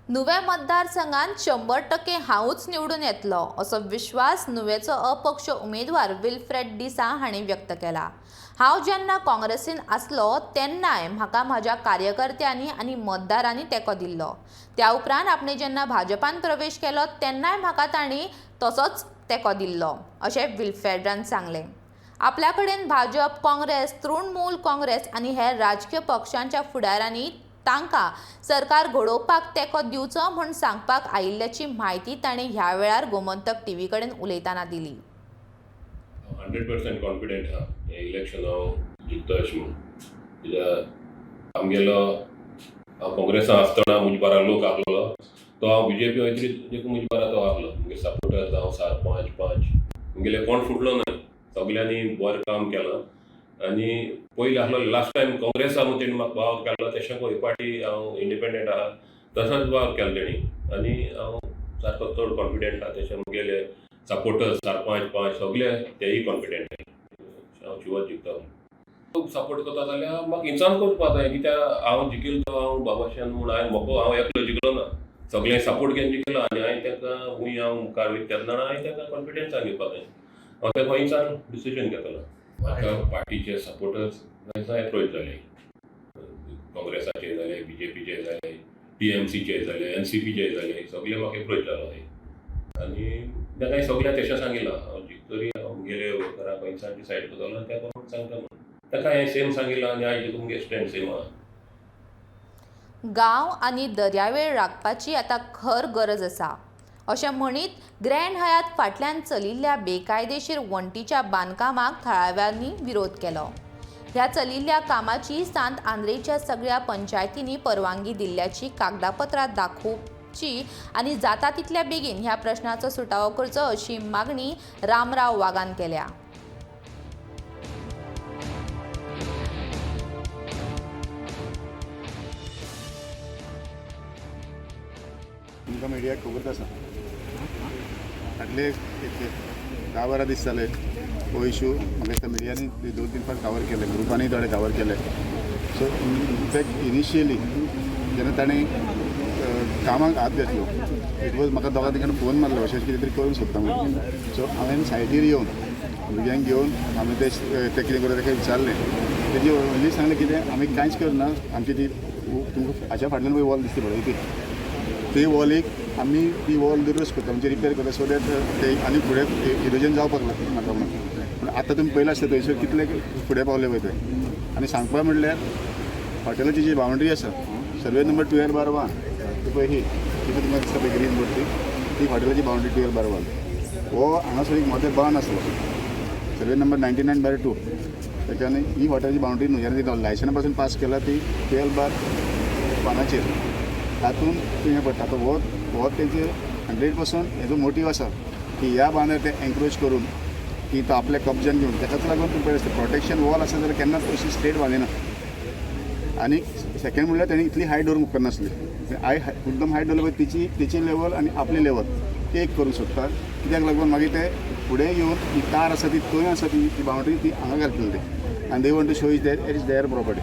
Speaker 1: नुव्या मतदारसंघात 100% हांवूच निवडून येतलो असो विश्वास नुवेचो अपक्ष उमेदवार विल्फ्रेड डिसा हांणी व्यक्त केला. हांव जेन्ना काँग्रेसीन आसलो तेन्नाय म्हाका म्हाज्या कार्यकर्त्यांनी आनी मतदारांनी तेंको दिल्लो. त्या उपरांत आपणे जेन्ना भाजपान प्रवेश केलो तेन्नाय म्हाका तांणी तसोच तेंको दिल्लो अशें विल्फ्रेडान सांगलें. आपल्या कडेन भाजप, काँग्रेस, तृणमूल काँग्रेस आनी हेर राजकीय पक्षांच्या फुडाऱ्यांनी तांकां सरकार घडोवपाक तेंको दिवचो म्हूण सांगपाक आयिल्ल्याची म्हायती ताणें ह्या वेळार गोमंतक टीव्ही कडेन उलयतना दिली.
Speaker 13: 100% कॉन्फिडंट हा हे इलेक्शन हांव जिखता अशें म्हूण. कित्याक आमगेलो हांव काँग्रेसान आसतना म्हजे बारा लोक आसलो तो हांव BJP वयतरी देखून म्हजे बारा तो आसलो. म्हगे सपोर्टर्स हांव 4-5 म्हगेले कोण फुटलो ना. सगल्यांनी बरें काम केलां आनी पयलीं आसलो लास्ट टायम काँग्रेस आहा तेणी म्हाका वावर केलो तशें ही पार्टी हांव इंडिपेंडंट आहा तसोच वावर केलो तेणी आनी हांव सारको चड कॉन्फिडंट आहा. तशें म्हगेले सपोर्टर्स 4-5 सगळे तेय कॉन्फिडंट हांव शिवर जिखता. खूब सपोर्ट करता जाल्यार म्हाका इन्सान करपा जाय. कित्याक हांव जिखिलो तो हांव बाबाशान म्हूण हांव एकलो जिखलो ना. सगळे सपोर्ट घेवन जिखलो आनी हांवें तांकां खूंय हांव मुखार वयतना हांवें तांकां कॉन्फिडंसान घेवपा जाय. हांव ताका इन्सान डिसिजन घेतलो. म्हाका पार्टीचे सपोर्टर्स जाय एप्रोच जाले. काँग्रेसाचे जाले, BJPचे जाले, TMCचे जाले, NCPचे जाले, सगळे म्हाका एप्रोच जालो आनी ताका सगळ्यांक तशें सांगिल्लां हांव जिखतरी हांव गेले घराक इन्सान डिसायड करतलो आनी ताका सांगता म्हणून. ताका हांवें सेम सांगिल्लां आनी आयज तुमगे स्टँड सेम आहा.
Speaker 1: गांव आनी दर्यावेळ राखपाची आतां खर गरज आसा अशें म्हणीत ग्रँड हयात फाटल्यान चलिल्ल्या बेकायदेशीर वण्टीच्या बांदकामाक थळाव्यांनी विरोध केलो. ह्या चलिल्ल्या कामाची सांत आंद्रेच्या सगळ्या पंचायतींनी परवानगी दिल्ल्याची कागदापत्रां दाखोवची आनी जाता तितल्या बेगीन ह्या प्रश्नाचो सुटावो करचो अशी मागणी रामराव वागान केल्या.
Speaker 14: तुमकां मिडियाक खबर आसा फाटले 10-12 दीस जाले हो इशू म्हाका दिसता मिडियांनी 2-3 फावट कवर केले, ग्रुपांनी थोडे कवर केले. सो इनफॅक्ट इनिशियली जेन्ना ताणें कामाक हात घातलो इट वॉज म्हाका दोगां तिकडे फोन मारलो अशें कितें तरी करूंक सोदता म्हणून. सो हांवें सायडीर येवन भुरग्यांक घेवन हांवें ते कितें करूं ताका विचारलें. तेजी व्हडली सांगलें कितें आमी कांयच करना. आमची ती तुमकां हाच्या फाटल्यान वॉल दिसता पळय ती वॉलीक आमी ती वॉल दुरुस्त करता म्हणजे रिपेर करता सो दॅट ते आनी फुडें इरोजन जावपाक लागता म्हाका म्हणून. पूण आतां तुमी पयला आसता थंयसर कितले फुडें पावले पळय थंय. आनी सांगपा म्हणल्यार हॉटेलाची जी बाउंड्री आसा सर्वे नंबर 12/1 पळय ही तुमकां दिसता पळय ग्रीन बोर्ड ती हॉटेलाची बाउंड्री 12/1 हो हांगासर एक मोठो बांद आसलो सर्वे नंबर 99/2 त्याच्याने ही हॉटेलाची बाउंड्री न्हू जेन्ना ती लायसना पासून पास केला ती 12/1 बांदाचेर तातूंत हें पडटा तो हो तेजेर 100% हेजो मोटीव आसा की ह्या बांदार ते एनक्रोच करून की तो आपल्या कब्जान घेवन ताकाच लागून तुमचे प्रोटेक्शन वॉल आसा जाल्यार केन्नाच अशी स्ट्रेट बांदिना. आनी सेकेंड म्हणल्यार ताणी इतली हायट दवरूंक उपकारनासली. एकदम हायट दवरले पळय तिची लेवल आनी आपली लेवल ते एक करूंक सोदता. कित्याक लागून मागीर ते फुडें येवन ही कार आसा ती थंय आसा ती बाउंड्री ती हांगा घालतली ते आनी they want to show is their property.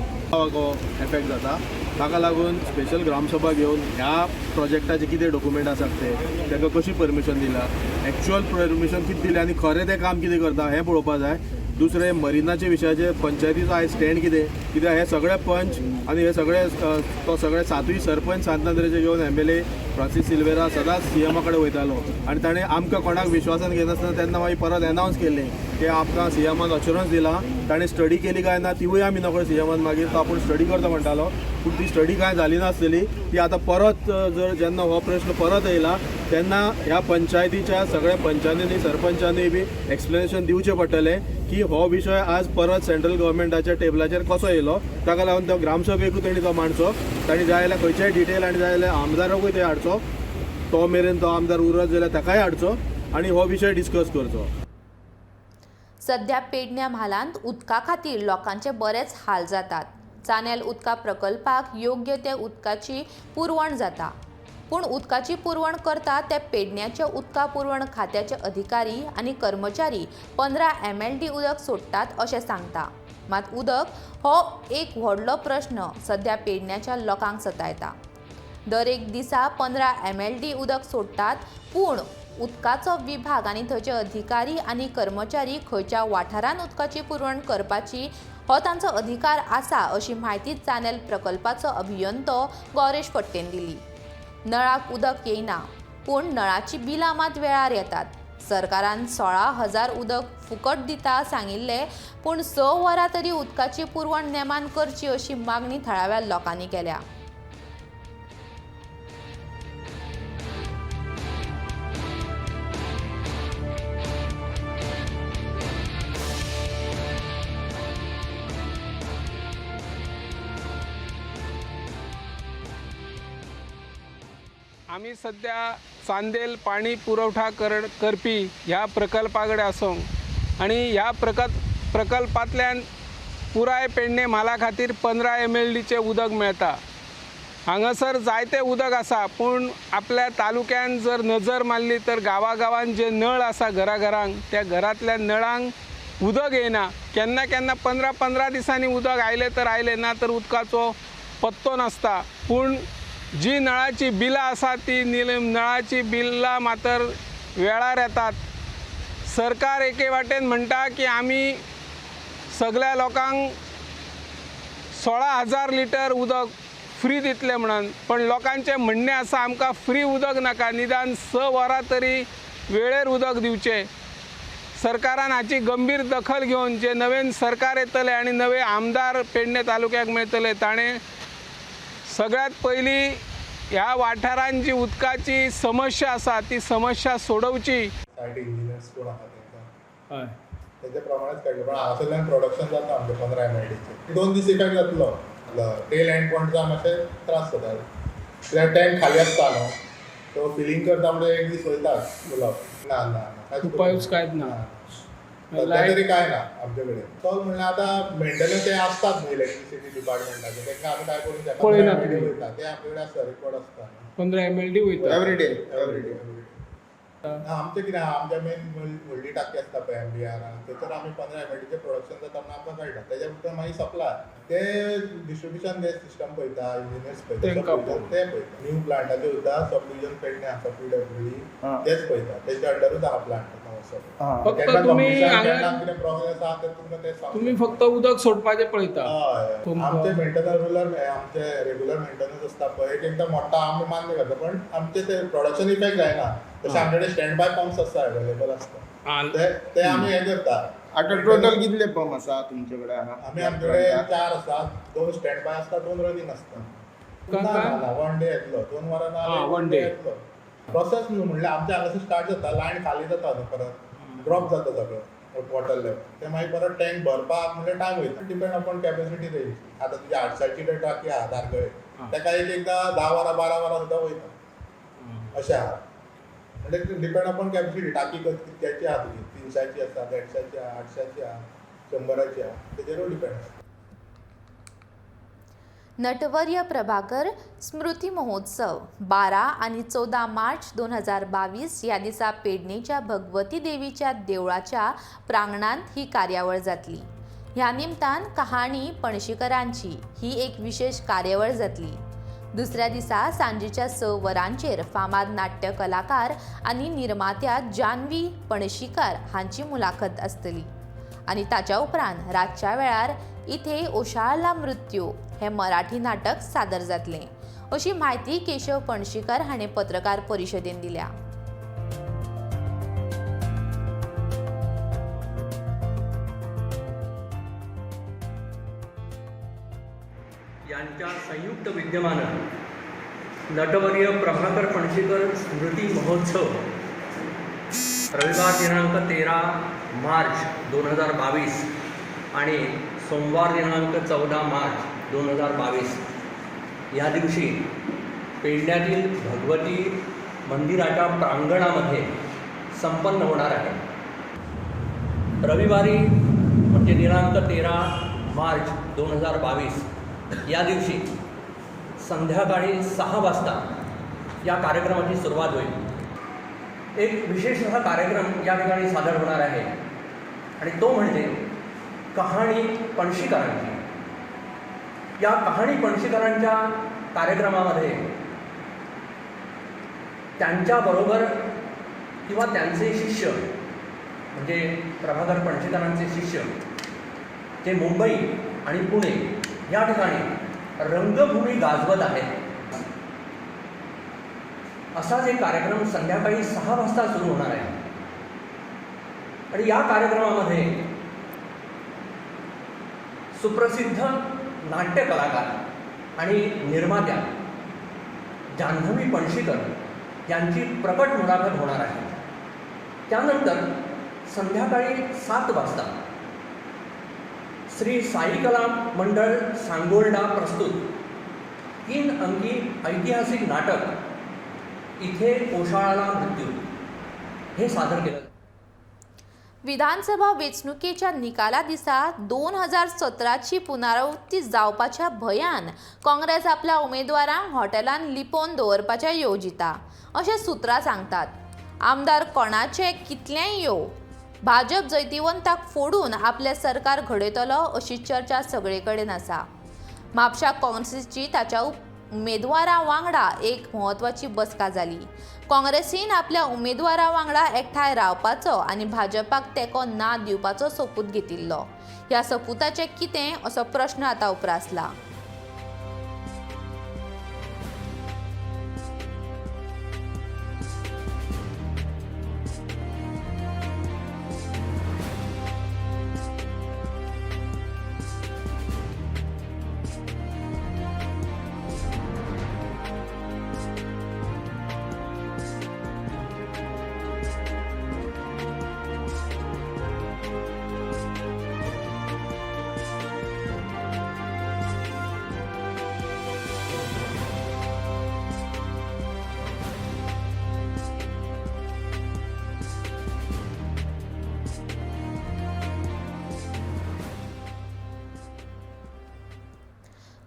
Speaker 8: Effect जाता ताका लागून स्पेशल ग्रामसभा घेवन ह्या प्रोजेक्टाचे कितें डॉक्युमेंट आसात ते ताका कशी परमिशन दिला, एक्चुअल परमिशन कितें दिलें आनी खरें तें काम कितें करता हें पळोवपा जाय. दुसरें मरिनाचे विशयाचेर पंचायतीचो आयज स्टँड कितें, कित्याक हे सगळे पंच आनी हे सगळे तो सगळे 7 सरपंच सांतनगरेचे घेवन MLA फ्रांसीस सिल्वेरा सदांच CM कडेन वयतालो आनी ताणें आमकां कोणाक विश्वासान घेनासतना तेन्ना मागीर परत अनावन्स केल्लें की आमकां CMन अश्युरन्स दिला. ताणें स्टडी केली काय ना तिवूय आमी नकळो CMन मागीर तो आपूण स्टडी करता म्हणटालो, पूण ती स्टडी कांय जाली नासलेली. ती आतां परत जर जेन्ना हो प्रश्न परत येयला तेन्ना ह्या पंचायतीच्या सगळ्या पंचांनी सरपंचांनी बी एक्सप्लेनेशन दिवचें पडटलें की हो विशय आज परत सेंट्रल गव्हर्मेंटाच्या टेबलाचेर कसो येयलो. ताका लागून तो ग्रामसभेकूय तेणी तो मांडचो. ताणी जाय जाल्यार खंयचेय डिटेल आनी जाय जाल्यार आमदाराकूय ते हाडचो. तो मेरेन तो आमदार उरत जाल्यार ताकाय हाडचो आनी हो विशय डिस्कस करचो.
Speaker 1: सध्या पेडण्या म्हालांत उदका खातीर लोकांचे बरेच हाल जातात. चानेल उदका प्रकल्पाक योग्य ते उदकाची पुरवण जाता, पूण उदकाची पुरवण करता ते पेडण्याच्या उदका पुरवण खात्याचे अधिकारी आनी कर्मचारी 15 MLD उदक सोडटात अशें सांगता. मात उदक हो एक व्हडलो प्रश्न सध्या पेडण्याच्या लोकांक सतायता. दर एक दिसा 15 MLD उदक सोडटात, पूण उदकाचो विभाग आनी थंयचे अधिकारी आनी कर्मचारी खंयच्या वाठारांत उदकाची पुरवण करपाची हो तांचो अधिकार आसा अशी म्हायती चानेल प्रकल्पाचो अभियंतो गौरेश फट्टेन दिली. नळाक उदक येयना, पूण नळाची बिलां मात वेळार येतात. सरकारान 16,000 उदक फुकट दिता सांगिल्ले, पूण 6 वरां तरी उदकाची पुरवण नेमान करची अशी मागणी थळाव्या लोकांनी केल्या.
Speaker 15: आम्ही सध्या चांदेल पाणी पुरवठा करपी ह्या प्रकल्पा कडेन आसूं आनी ह्या प्रकल्पांतल्यान पुराय पेडणे म्हाला खातीर 15 MLDचें उदक मेळटा. हांगासर जायते उदक आसा, पूण आपल्या तालुक्यान जर नजर मारली तर गांवागांवांत जे नळ आसा घराघरांक त्या घरांतल्या नळांक उदक येना. केन्ना केन्ना 15 दिसांनी उदक आयलें तर आयलें, ना तर उदकाचो पत्तो नासता. पूण जी नळाची बिलां आसा ती नळाची बिलां मात्र वेळार येतात. सरकार एके वाटेन म्हणटा की आमी सगळ्या लोकांक 16,000 लिटर उदक फ्री दितले म्हणून, पण लोकांचें म्हणणें आसा आमकां फ्री उदक नाका, निदान 6 वरां तरी वेळेर उदक दिवचें. सरकारान हाची गंभीर दखल घेवन जे नवें सरकार येतले आनी नवे आमदार पेडणे तालुक्याक मेळटले ताणें सगळ्यात पयली ह्या वाठारांत जी उदकाची समस्या आसा ती समस्या सोडवची.
Speaker 16: सायट इंजिनियर्स कोण आसा तांकां हय तेच्या प्रमाणेच काडलें, पण हांगासरल्यान प्रोडक्शन जाता आमचें 15 MLDचें 2 दीस इफेक्ट जातलो. टेल एंड पॉयंट मातशें त्रास जाता कित्याक टँक खाली आसता न्हू, तो फिलींग करता म्हणजे 1 दीस वयता उलोवप ना ना
Speaker 15: उपायूच कांयच ना.
Speaker 16: सध्या तरी काय ना आमचे कडेन. तो म्हणल्यार आतां मेंटेनन्स ते आसतात न्ही इलेक्ट्रिसिटी डिपार्टमेंटाचे, तांकां आमी काय करूंक शकना. ते आमचे कडेन आसता रिकॉर्ड आसता
Speaker 15: 15 MLD वयता
Speaker 16: एवरीडे. आमचें कितें आहा, आमच्या मेन व्हडली टाकी आसता पळय MBR थंयसर आमी 15 MLDचें प्रोडक्शन जाता म्हणून आमकां कळटा. तेच्या भितर मागीर सप्लाय ते डिस्ट्रिब्युशन गॅस सिस्टम पळयता, इंजिनियर्स पळयता, ते पळयता. न्यू प्लांटाचे वयता, सब डिविजन पेडणे आसा PWD तेच पळयता, तेच्या अंडरूच आहा प्लांट.
Speaker 15: तुम्ही फक्त उदक सोडपाचें पळयता.
Speaker 16: आमचे मेंटेनन्स आमचे रेग्युलर मेंटेनन्स आसता पळय एकदां मोडटा आमी मान्य करता, पण आमचे ते प्रोडक्शन इफेक्ट जायना. तशें आमचे कडेन स्टँड बाय पंप्स आसता अवेलेबल आसता, ते आमी हें करता.
Speaker 14: आतां टोटल कितले पंप आसा तुमचे कडेन?
Speaker 16: आमी आमचे कडेन 4 आसात, 2 स्टँड बाय आसता, 2 रनिंग आसता. 1 डे येतलो, 2 वरां ना 1 डे येतलो. प्रोसेस न्हू म्हणल्यार आमचे हांगासर स्टार्ट जाता, लायन खाली जाता न्हू, परत ड्रॉप जाता सगळं. वॉटर लेवल ते मागीर परत टँक भरपाक म्हणजे टायम वयता. डिपेंड अपॉन कॅपॅसिटी तेजी. आतां तुजी 800ची जर टाकी आहा धारगळे ताका एकदां 10 वरां 12 वरां सुद्दां वयता अशें आहा. म्हणजे डिपेंड अपॉन कॅपॅसिटी टाकी कितक्याची आहा तुजी 300ची आसा 150ची आहा 800ची आहा 100ची आहा तेजेरूय डिपेंड आसता.
Speaker 1: नटवर्य प्रभाकर स्मृती महोत्सव 12 आणि 14 मार्च 2022 या दिसा पेडणेच्या भगवती देवीच्या देवळाच्या प्रांगणात ही कार्यावळ जातली. ह्या निमतान कहाणी पणशीकरांची ही एक विशेष कार्यावळ जातली. दुसऱ्या दिसा सांजेच्या 6 वरांचेर फामाद नाट्य कलाकार आणि निर्मात्या जान्हवी पणशीकर हांची मुलाखत आसतली आणि ताच्या उपरांत रातच्या वेळार इथे ओशाळला मृत्यू हे मराठी नाटक सादर जातले अशी माहिती केशव पणशीकर हाणें पत्रकार परिशदेन दिल्या.
Speaker 17: यांच्या संयुक्त विद्यमानं नटवर्य प्रभाकर पणशीकर स्मृती महोत्सव रविवार दिनांक 13 मार्च 2022 आणि सोमवार दिनांक 14 मार्च 2022 या दिवशी पेडण्यातील भगवती मंदिराच्या प्रांगणामध्ये संपन्न होणार आहे. रविवारी म्हणजे दिनांक 13 मार्च 2022 या दिवशी संध्याकाळी 6 वाजता या कार्यक्रमाची सुरुवात होईल. एक विशेष असा कार्यक्रम या ठिकाणी सादर होणार आहे आणि तो म्हणजे कहाणी पणशीकरांची. या कहाणी पणशीकरांच्या कार्यक्रमामध्ये त्यांच्याबरोबर किंवा त्यांचे शिष्य म्हणजे प्रभाकर पणशीकरांचे शिष्य जे मुंबई आणि पुणे या ठिकाणी रंगभूमी गाजवत आहेत. असाच एक कार्यक्रम संध्याकाळी 6 वाजता सुरू होणार आहे आणि या कार्यक्रमामध्ये सुप्रसिद्ध नाट्य कलाकार आणि निर्मात्या जान्हवी पणशीकर यांची प्रकट मुलाखत होणार आहे. त्यानंतर संध्याकाळी 7 वाजता श्री साई कला मंडळ सांगोर्डा प्रस्तुत 3 अंकी ऐतिहासिक नाटक इथे ओशाळला मृत्यू हे सादर केलं.
Speaker 1: विधानसभा वेंचणुकेच्या निकाला दिसा 2017ची पुनरावृत्ती जावपाच्या भयान काँग्रेस आपल्या उमेदवारांक हॉटेलांत लिपोवन दवरपाचें येवजिता अशें सुत्रां सांगतात. आमदार कोणाचे कितलेंय येवं भाजप जैतिवंताक फोडून आपले सरकार घडयतलो अशी चर्चा सगळे कडेन आसा. म्हापशा काँग्रेसीची ताच्या उमेदवारां वांगडा एक म्हत्वाची बसका जाली. काँग्रेसीन आपल्या उमेदवारा वांगडा एकठांय रावपाचो आनी भाजपाक तेंको ना दिवपाचो सोपूत घेतिल्लो. ह्या सोपुताचें कितें असो प्रश्न आतां उप्रासला.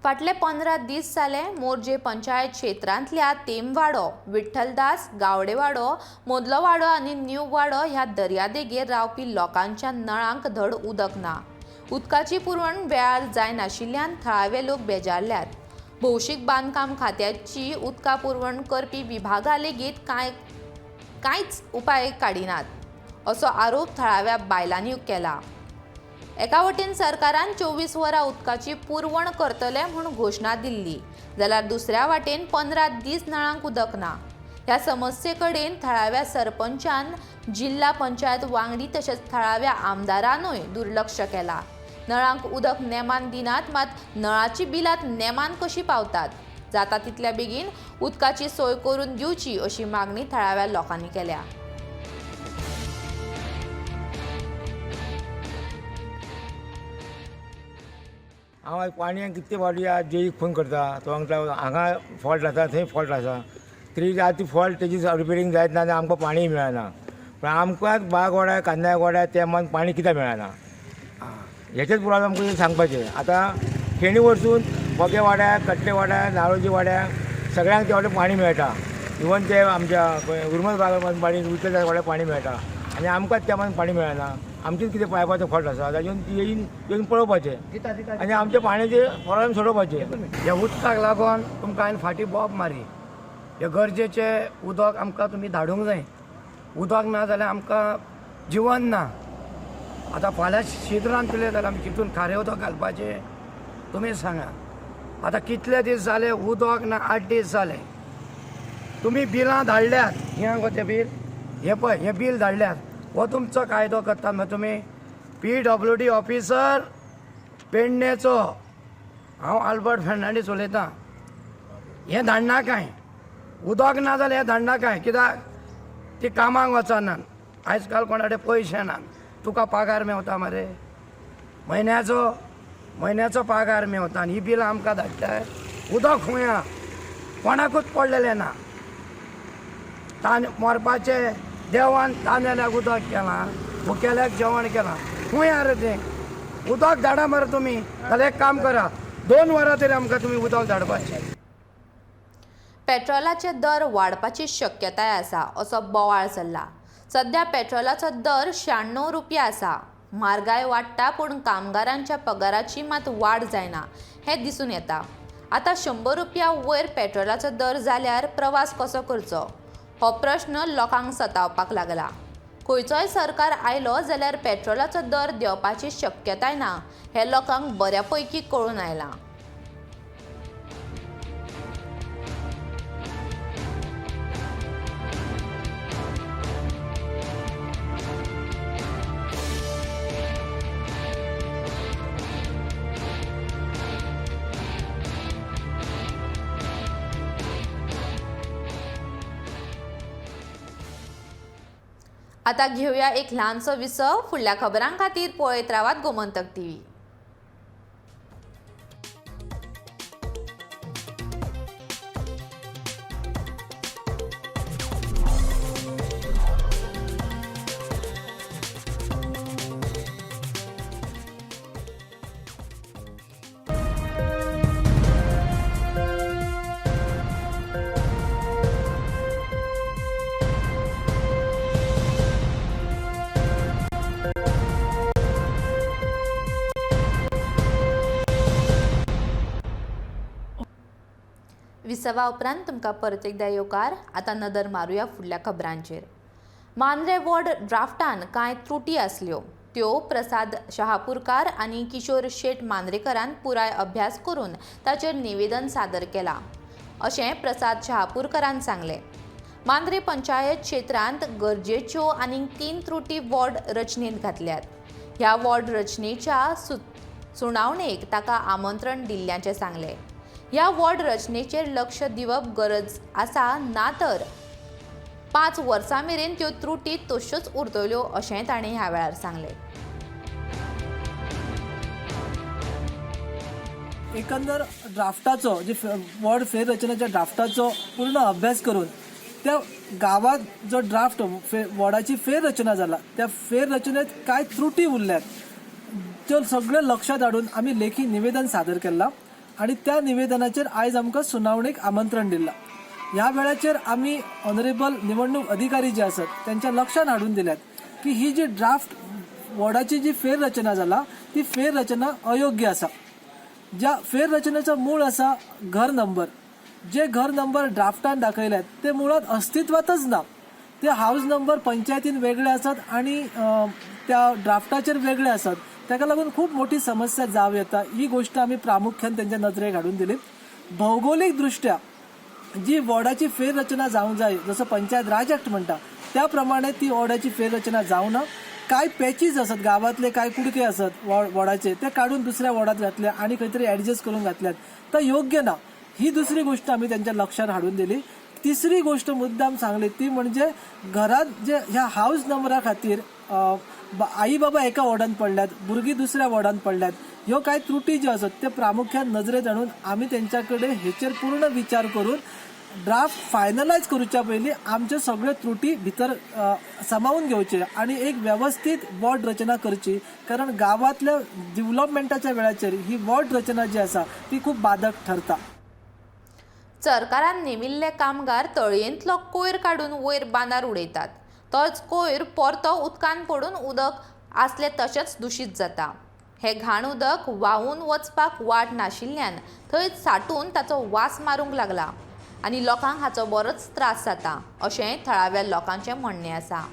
Speaker 1: फाटले 15 दीस जाले मोरजे पंचायत क्षेत्रांतल्या तेमवाडो, विठ्ठलदास, गावडेवाडो, मोदलोवाडो आनी न्यू वाडो ह्या दर्यादेगेर रावपी लोकांच्या नळांक धड उदक ना. उदकाची पुरवण वेळार जाय नाशिल्ल्यान थळावे लोक बेजारल्यात. भौशीक बांदकाम खात्याची उदका पुरवण करपी विभागा लेगीत कांयच उपाय काडिनात असो आरोप थळाव्या बायलांनी केला. एका वटेन सरकारान 24 वरां उदकाची पुरवण करतले म्हूण घोशणा दिल्ली जाल्यार दुसऱ्या वाटेन 15 दीस नळांक उदक ना. ह्या समस्ये कडेन थळाव्या सरपंचान जिल्हा पंचायत वांगडी तशेंच थळाव्या आमदारानूय दुर्लक्ष केला. नळांक उदक नेमान दिनात मात नळाची बिलात नेमान कशी पावतात. जाता तितल्या बेगीन उदकाची सोय करून दिवची अशी मागणी थळाव्या लोकांनी केल्या.
Speaker 6: हांव पाणयान कितले फावटी जेईक फोन करता तो हांगा फॉल्ट आसा थंय फॉल्ट आसा तरी ती फॉल्ट तेजी रिपेरिंग जायत ना जाल्यार आमकां पाणी मेळना पण आमकांच बाग वाड्या कांद्या वाड्या त्या मन पाणी कित्याक मेळना हेचेच प्रॉब्लेम आमकां सांगपाचें. आतां खेणी वरसून बोगे वाड्याक कटले वाड्याक नारोजी वाड्याक सगळ्यांक त्या वाड्याक पाणी मेळटा. इवन ते आमच्या उर्मल बागान पाणी उरलेल्या वाड्याक पाणी मेळटा आनी आमकांच त्या मन पाणी मेळना. आमचेच कितें पायपाचो फॉल्ट आसा ताजेवन येवन पळोवपाचें आनी आमच्या पाण्याचे प्रॉब्लेम सोडोवपाचे.
Speaker 18: ह्या उदकाक लागून तुमकां हांवें फाटीं बोब मारी हे गरजेचें उदक आमकां तुमी धाडूंक जाय. उदक ना जाल्यार आमकां जिवन ना. आतां फाल्यां शीत रांदतले जाल्यार आमी चिंतून खारें उदक घालपाचें तुमी सांगा. आतां कितले दीस जाले उदक ना 8 दीस जाले. तुमी बिलां धाडल्यात हिंगा गो तें बील हें पळय हें बील धाडल्यात हो तुमचो कायदो करता मग तुमी PWD ऑफिसर पेडणेचो हांव आल्बर्ट फेर्नांडीस उलयतां. हें धाडना काय उदक ना जाल्यार हें धाडना काय कित्याक ती कामाक वचनात. आयज काल कोणा कडेन पयशे नात. तुका पगार मेवता मरे म्हयन्याचो पगार मेवता आनी ही बिलां आमकां धाडटाय. उदक खुंया कोणाकूच पडलेलें ना. मरपाचें देवान तांदळ्याक उदक केलां भुकेल्याक जेवण केलां खुंया रे तें उदक धाडा मरे तुमी. जाल्यार एक काम करा 2 वरां तरी आमकां तुमी उदक धाडपाचें.
Speaker 1: पेट्रोलाचे दर वाडपाची शक्यताय आसा असो बोवाळ चल्ला. सध्या पेट्रोलाचो दर 96 रुपया आसा. म्हारगाय वाडटा पूण कामगारांच्या पगाराची मात वाड जायना हें दिसून येता. आतां 100 रुपया वयर पेट्रोलाचो दर जाल्यार प्रवास कसो करचो हो प्रश्न लोकांक सतावपाक लागला. खंयचोय सरकार आयलो जाल्यार पेट्रोलाचो दर देंवपाची शक्यताय ना हें लोकांक बऱ्यापैकी कळून आयलां. आता घेऊया एक ल्हानसो विसव. फुडल्या खबरां खातीर पळयत रावात गोमंतक TV. विसवा उपरांत तुमकां परत एकदा येवकार. आतां नदर मारुया फुडल्या खबरांचेर. मांद्रे वॉर्ड ड्राफ्टान कांय त्रुटी आसल्यो त्यो प्रसाद शहापूरकार आनी किशोर शेट मांद्रेकरान पुराय अभ्यास करून ताचेर निवेदन सादर केलां अशें प्रसाद शहापूरकारान सांगलें. मांद्रे पंचायत क्षेत्रांत गरजेच्यो आनीक 3 त्रुटी वॉर्ड रचनेंत घातल्यात. ह्या वॉर्ड रचनेच्या सुनावणेक ताका आमंत्रण दिल्ल्याचें सांगलें. ह्या वॉर्ड रचनेचेर लक्ष दिवप गरज आसा ना तर 5 वर्सां मेरेन त्यो त्रुटी तश्योच उरतल्यो अशें ताणें ह्या वेळार सांगलें.
Speaker 19: एकंदर ड्राफ्टाचो जे वॉर्ड फेररचनेच्या ड्राफ्टाचो पूर्ण अभ्यास करून त्या गावात जो ड्राफ्ट वॉर्डाची फेररचना जाला त्या फेररचनेत काय त्रुटी उरल्यात त्यो सगळे लक्षात हाडून आमी लेखी निवेदन सादर केला आणि त्या निवेदनाचेर आयज आमकां सुनावणेक आमंत्रण दिला. ह्या वेळाचेर आमी ऑनरेबल निवडणूक अधिकारी जे आसात त्यांच्या लक्षात हाडून दिल्यात की ही जी ड्राफ्ट वॉर्डाची जी फेररचना जाला ती फेररचना अयोग्य आसा. ज्या फेररचनेचो मूळ आसा घर नंबर, जे घर नंबर ड्राफ्टान दाखयल्यात ते मुळात अस्तित्वातच ना. ते हाऊस नंबर पंचायतीन वेगळे आसात आणि त्या ड्राफ्टाचेर वेगळे आसात. ताका लागून खूप मोठी समस्या जाव येता. ही गोष्ट आम्ही प्रामुख्यान त्यांच्या नजरेक हाडून दिली. भौगोलिक दृष्ट्या जी वॉर्डाची फेररचना जावंक जाय जसं पंचायत राज ऍक्ट म्हणटा त्या प्रमाणे ती वॉर्डाची फेररचना जावना. काय पॅचीज असतात गावातले काय कुडके असतात वॉर्डाचे ते काढून दुसऱ्या वॉर्डात घातले आणि काहीतरी ऍडजस्ट करून घातल्यात तर योग्य ना. ही दुसरी गोष्ट आम्ही त्यांच्या लक्षात हाडून दिली. तिसरी गोष्ट मुद्दाम सांगली ती म्हणजे घरात जे ह्या हाऊस नंबरा खातीर आई बाबा एका वॉर्डान पडल्यात, भुरगीं दुसऱ्या वॉर्डान पडल्यात, ह्यो कांय त्रुटी ज्यो आसात त्यो प्रामुख्यान नजरेत हाडून आमी तेंच्याकडे हेचेर पूर्ण विचार करून ड्राफ्ट फायनलायज करूच्या पयलीं आमचे सगळे त्रुटी भितर सामावून घेवचे आणि एक व्यवस्थित वॉर्ड रचना करची, कारण गांवांतल्या डेव्हलपमेंटाच्या वेळाचेर ही वॉर्ड रचना जी आसा ती खूब बाधक ठरता.
Speaker 1: सरकारान नेमिल्ले कामगार तळयेंतलो कोयर काडून वयर बांदार उडयतात. तोच कोयर परतो उदकान पडून उदक आसले तशेंच दूषित जाता. हे घाण उदक व्हांवून वचपाक वाट नाशिल्ल्यान थंय सांठून ताचो वास मारूंक लागला आनी लोकांक हाचो बरोच त्रास जाता अशेंय थळाव्या लोकांचें म्हणणें आसा.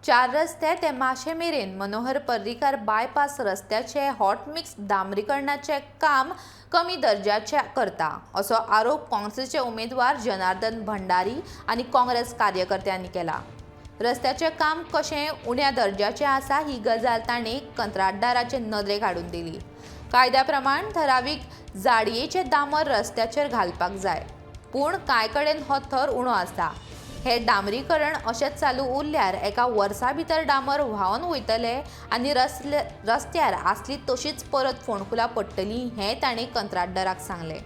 Speaker 1: चार रस्ते ते माशे मेरेन मनोहर पर्रीकार बायपास रस्त्याचे हॉट मिक्स डांबरीकरणाचे काम कमी दर्जाचे करता असो आरोप काँग्रेसचे उमेदवार जनार्दन भंडारी आणि काँग्रेस कार्यकर्त्यांनी केला. रस्त्याचे काम कशें उण्या दर्जाचे आसा ही गजाल ताणें कंत्राटदाराचे नदरेक हाडून दिली. कायद्या प्रमाण ठरावीक जाडयेचे डांबर रस्त्याचेर घालपाक जाय, पूण कांय कडेन हो थर उणो आसा. हे डांबरीकरण अशेंच चालू उरल्यार एका वर्सा भितर डांबर व्हांवन वयतले आनी रस्त्यार आसली तशीच परत फोंडकुलां पडटली हें ताणें कंत्राटदाराक सांगलें.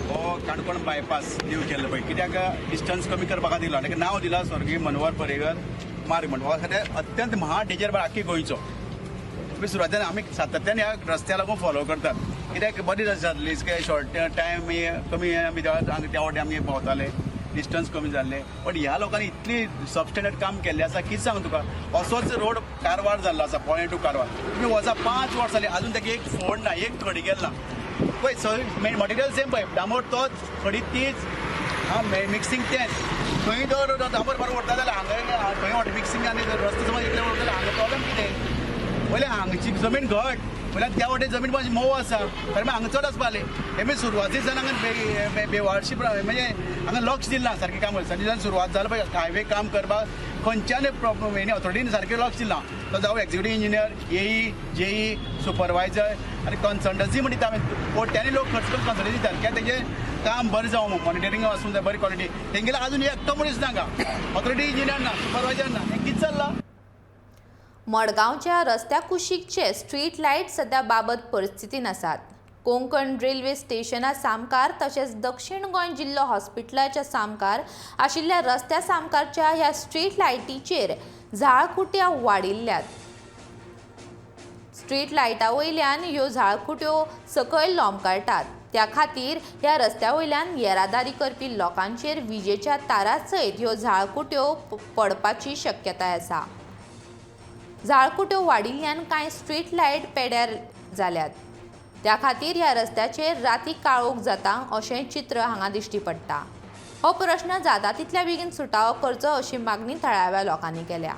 Speaker 20: हो काणकोण बायपास नीव केल्लो पळय, कित्याक डिस्टन्स कमी करपाक दिला, ताका नांव दिलां स्वर्गीय मनोहर पर्रीकार मार्ग म्हणून. हो खातीर अत्यंत डेंजर आख्खी गोंयचो. सुरवातेन आमी सातत्यान ह्या रस्त्या लागून फॉलो करतात, कित्याक बरी रस्ते जातली, शॉर्ट टायम कमी आमी त्या वाटेन आमी भोंवताले, डिस्टन्स कमी जाल्ले. पण ह्या लोकांनी इतली सबस्टँडर्ड काम केल्लें आसा, कितें सांगू तुका. असोच रोड कारवार जाल्लो आसा, पोळे टू कारवार. तुमी वचा 5 वर्सां जालीं, अजून ताका एक फोड ना, एक खडी गेल ना. पळय सगळें मटेरियल सेम पळय, डांबर तोच, खडी तीच, मिक्सिंग तेंच. खंय जर डांबर बरो व्हरता जाल्यार हांगा खंय मिक्सिंग आनी रस्ते समज इतले व्हरता जाल्यार हांगा प्रॉब्लेम कितें. पयलें हांगची जमीन घट, पयल्यार त्या वाटेन जमीन मातशी मोव आसा, कारण हांगा चड आसपाले. हे सुरवातीच्यान हांगा बेवारशी म्हणजे हांगा लक्ष दिलें ना सारकें काम करता. जेन्ना सुरवात जालें पळय हायवे काम करपाक, खंयच्यानय ऑथॉरिटीन सारकें लक्ष दिलें ना. तो जावं एक्झिक्युटीव इंजिनियर, एई, जेई, सुपरवायझर आनी कन्सल्टन्सी म्हणटा आमी कोट्यांनी लोक खर्च करून कन्सल्टन्सी दितात, कित्याक तेजें काम बरें जावं, मॉनिटरिंग आसूं जाय, बरी क्वॉलिटी. तेंगेले अजून एकटो मनीस ना हांगा, ऑथॉरिटी इंजिनियर ना, सुपरवायझर ना. हें कितें चल्लां.
Speaker 1: मडगांवच्या रस्त्या कुशीकचे स्ट्रीट लायट सध्या बाबत परिस्थितीन आसात. कोंकण रेल्वे स्टेशना सामकार तशेंच दक्षिण गोंय जिल्लो हॉस्पिटलाच्या सामकार आशिल्ल्या रस्त्या सामकारच्या ह्या स्ट्रीट लायटीचेर झाळकुट्या वाडिल्ल्यात. स्ट्रीट लायटा वयल्यान ह्यो झाळकुट्यो सकयल लोंबकळटात. त्या खातीर ह्या रस्त्या वयल्यान येरादारी करपी लोकांचेर विजेच्या तारा सयत ह्यो झाळकुट्यो पडपाची शक्यताय आसा. झाळकुट्यो वाडिल्ल्यान कांय स्ट्रीट लायट पेड्यार जाल्यात. त्या खातीर ह्या रस्त्याचेर राती काळोख जाता अशें चित्र हांगा दिश्टी पडटा. हो प्रश्न जाता तितल्या बेगीन सुटावो करचो अशी मागणी थळाव्या लोकांनी केल्या.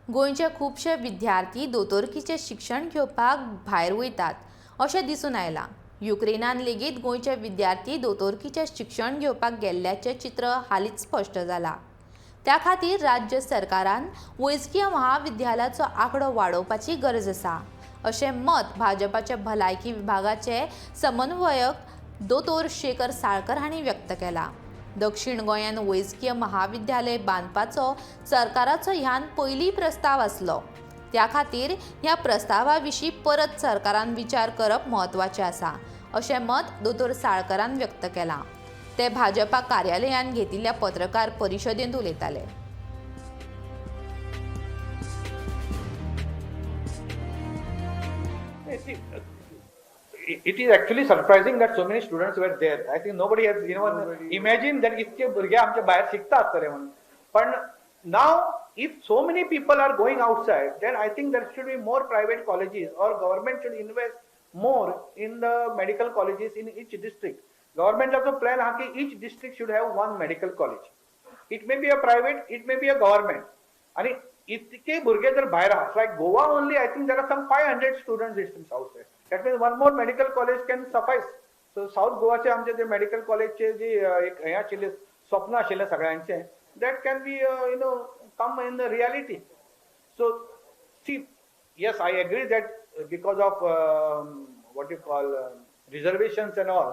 Speaker 1: गोंयचे खुबशे विद्यार्थी दोतोरकीचे शिक्षण घेवपाक भायर वयतात अशें दिसून आयलां. युक्रेनान लेगीत गोंयचे विद्यार्थी दोतोरकीचे शिक्षण घेवपाक गेल्ल्याचें चित्र हालींच स्पश्ट जालां. त्या खातीर राज्य सरकारान वैजकीय महाविद्यालयाचो आंकडो वाडोवपाची गरज आसा अशें मत भाजपाचे भलायकी विभागाचे समन्वयक दोतोर शेखर साळकर हांणी व्यक्त केलां. दक्षिण गोंयान वैजकीय महाविद्यालय बांदपाचो सरकाराचो ह्यान पयली प्रस्ताव आसलो. त्या खातीर ह्या प्रस्तावा विशीं परत सरकारान विचार करप म्हत्वाचें आसा अशें मत दोतोर साळकरान व्यक्त केलां. ते भाजपा कार्यालयान घेतिल्ल्या पत्रकार परिशदेंत उलयताले.
Speaker 21: it is actually surprising that so many students were there. I think nobody has imagined that इतके भुरगे आमचे भायर शिकता आसतले म्हणून. पण now if so many people are going outside, then I think there should be more private colleges, or government should invest more in the medical colleges in each district. Government also plan ha ki each district should have one medical college. It may be a private, it may be a government. आणि इतके भुरगे जर भायर आहा, like Goa only, I think there are some 500 students in south there. That means one more medical college can suffice. So South Goaचे आमचे जे medical college चे जे एक हे आशिल्ले स्वप्न आशिल्ले सगळ्यांचे, that can be come in the reality. So see, yes, I agree that because of what you call reservations and all,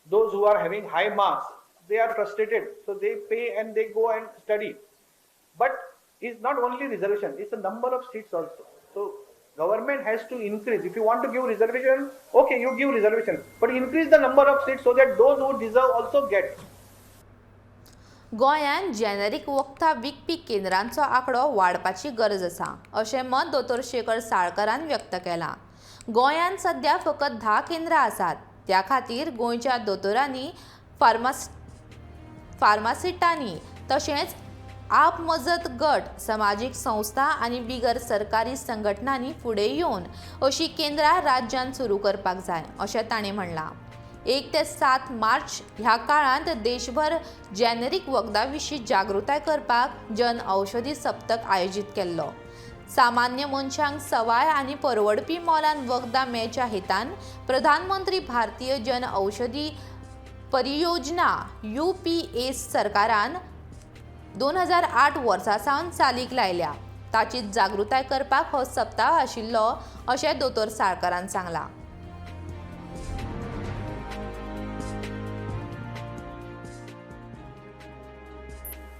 Speaker 21: those who are having high marks, they are frustrated, so they pay and they go and study. But it's not only reservation, it's the number of seats also. So government has to increase. If you want to give reservation, okay, you give reservation, but increase the number of seats so that those who deserve also get.
Speaker 1: गोंयांत generic वखदां विकपी केंद्रांचो आंकडो वाडपाची गरज आसा अशें मत दोतोर शेखर साळकरान व्यक्त केलां. गोंयांत सध्या फकत 10 केंद्रां आसात. त्या खातीर गोंयच्या दोतोरांनी फार्मासिस्टांनी तशेंच आप मजत गट समाजीक संस्था आनी बिगर सरकारी संघटनांनी फुडें येवन अशी केंद्रां राज्यांत सुरू करपाक जाय अशें ताणें म्हणलां. 1 ते 7 मार्च ह्या काळांत देशभर जेनेरिक वखदां विशीं जागृताय करपाक जन औषधी सप्तक आयोजीत केल्लो. सामान्य मनशांक सवाय आनी परवडपी मोलान वखदां मेळच्या हेतान प्रधानमंत्री भारतीय जन औषधी परियोजना UPA सरकारान 2008 वर्सा सावन चालीक लायल्या. ताची जागृताय करपाक हो सप्ताह आशिल्लो अशें दोतोर साळकरान सांगलां.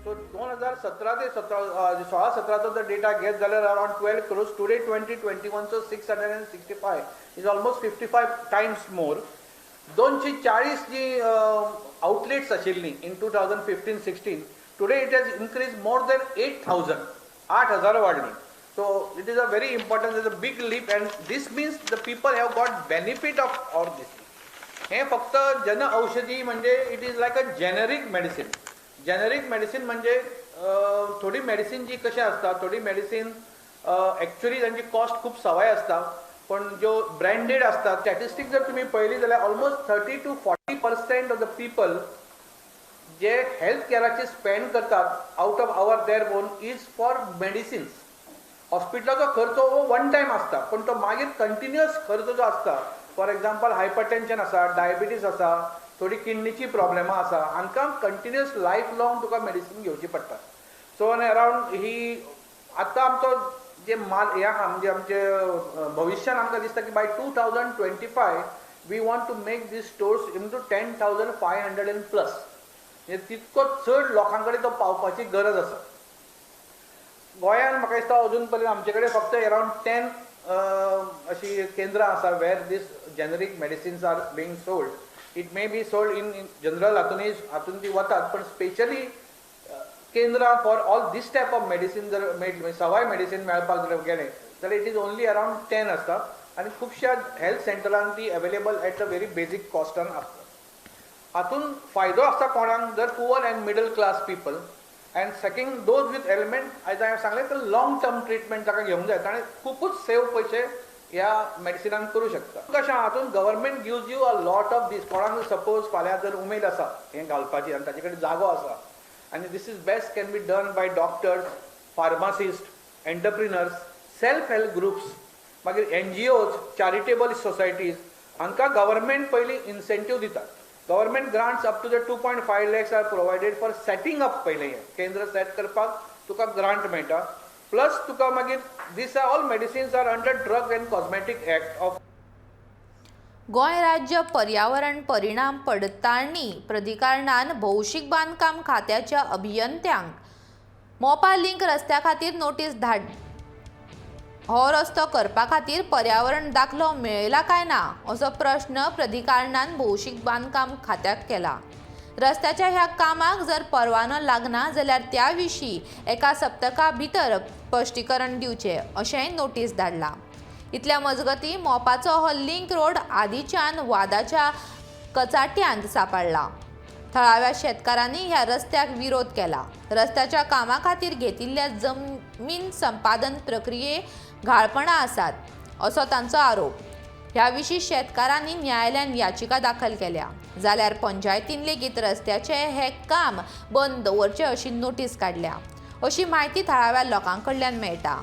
Speaker 21: So 2017 ते 16-17 जर डेटा घेत जाल्यार around 12 crores. Today 2021 so 665 is almost 55 times more. 240 G outlets आशिल्ली in 2015-16, today it has increased more than 8,000. 8,000 वाढली. So it is a very important, it is a big leap, and this means the people have got benefit of all this. हे फक्त जन औषधी म्हणजे it is like a generic medicine. Generic medicine म्हणजे थोडी medicine जी कशी असता, थोडी मेडिसिन ॲक्च्युली त्यांची कॉस्ट खूप सवाय असता, पण जो ब्रँडेड असतात, स्टॅटिस्टिक्स जर तुम्ही पहिली जाल्यार almost 30 to 40% of the people जे हेल्थ केअराची स्पेंड करतात out of our their own is for medicines. हॉस्पिटलाचो खर्च हो वन टायम असता, पण तो मागीर कंटिन्युअस खर्च जो असता, फॉर एक्झाम्पल हायपरटेन्शन आसा, डायबिटीज आसा, थोडी किडनीची प्रॉब्लेमां आसा, हांकां कंटिन्युअस लायफ लाँग तुका मेडिसीन घेवची पडटा. सो अरावंड ही आतां आमचो जे माल हे आहा म्हणजे आमचे भविश्यान आमकां दिसता की by 2025 we want to make these stores into 10,500 and plus. म्हणजे तितको चड लोकां कडेन तो पावपाची गरज आसा. गोंयांत म्हाका दिसता अजून पर्यंत आमचे कडेन फक्त अरावंड 10 अशी केंद्रां आसा where these generic medicines are being sold. It may be sold in general हातून ती वतात, पण स्पेशली केंद्रां for all this type of medicine जर सवाय मेडिसिन मेळपाक जर गेले जाल्यार इट इज ओनली अरावंड 10 आसता, आनी खुबश्या हेल्थ सेंटरांत ती available at a very basic कॉस्टान आसता. हातून फायदो आसता कोणाक, जर poor and middle class people, and second those with element आयज हांवें सांगलें तर लॉंग टर्म ट्रिटमेंट ताका घेवंक जाय, ताणें खुबूच सेव पयशे ह्या मेडिसिनान करूं शकता. कशें हातून government gives you a lot of these. कोणाक सपोज फाल्यां जर उमेद आसा हें घालपाची आनी ताचे कडेन जागो आसा, आनी this is best can be done by doctors, pharmacist, entrepreneurs, self help groups, मागीर NGOs, चॅरिटेबल सोसायटीज, हांकां गव्हर्मेंट पयलीं इन्सेंटीव दिता. Government grants up to the 2.5 lakhs are provided for setting up. पयलें हें केंद्र सेट करपाक तुका ग्रांट मेळटा, plus तुका मागीर these are all medicines are under drug and cosmetic act of.
Speaker 1: Goa राज्य पर्यावरण परिणाम पडताळणी प्राधिकरणान भौशीक बांदकाम खात्याच्या अभियंत्यांक मोपा लिंक रस्त्या खातीर नोटीस धाडली. हो रस्तो करपा खातीर पर्यावरण दाखलो मेळयला काय ना असो प्रश्न प्राधिकरणान भौशीक बांदकाम खात्याक केला. रस्त्याच्या ह्या कामाक जर परवानो लागना जाल्यार त्या विशीं एका सप्तका भितर स्पश्टीकरण दिवचें अशेंय नोटीस धाडला. इतल्या मजगती मोपाचो हो लिंक रोड आदींच्यान वादाच्या कचाट्यांत सापडला. थळाव्या शेतकारांनी ह्या रस्त्याक विरोध केला. रस्त्याच्या कामा खातीर घेतिल्ल्या जमीन संपादन प्रक्रियेत घाळपणां आसात असो तांचो आरोप. ह्या विशीं शेतकारांनी न्यायालयान याचिका दाखल केल्या. जाल्यार पंचायतीन लेगीत रस्त्याचे हे काम बंद दवरचे अशी नोटीस काडल्या अशी माहिती थळाव्या लोकां कडल्यान मेळटा.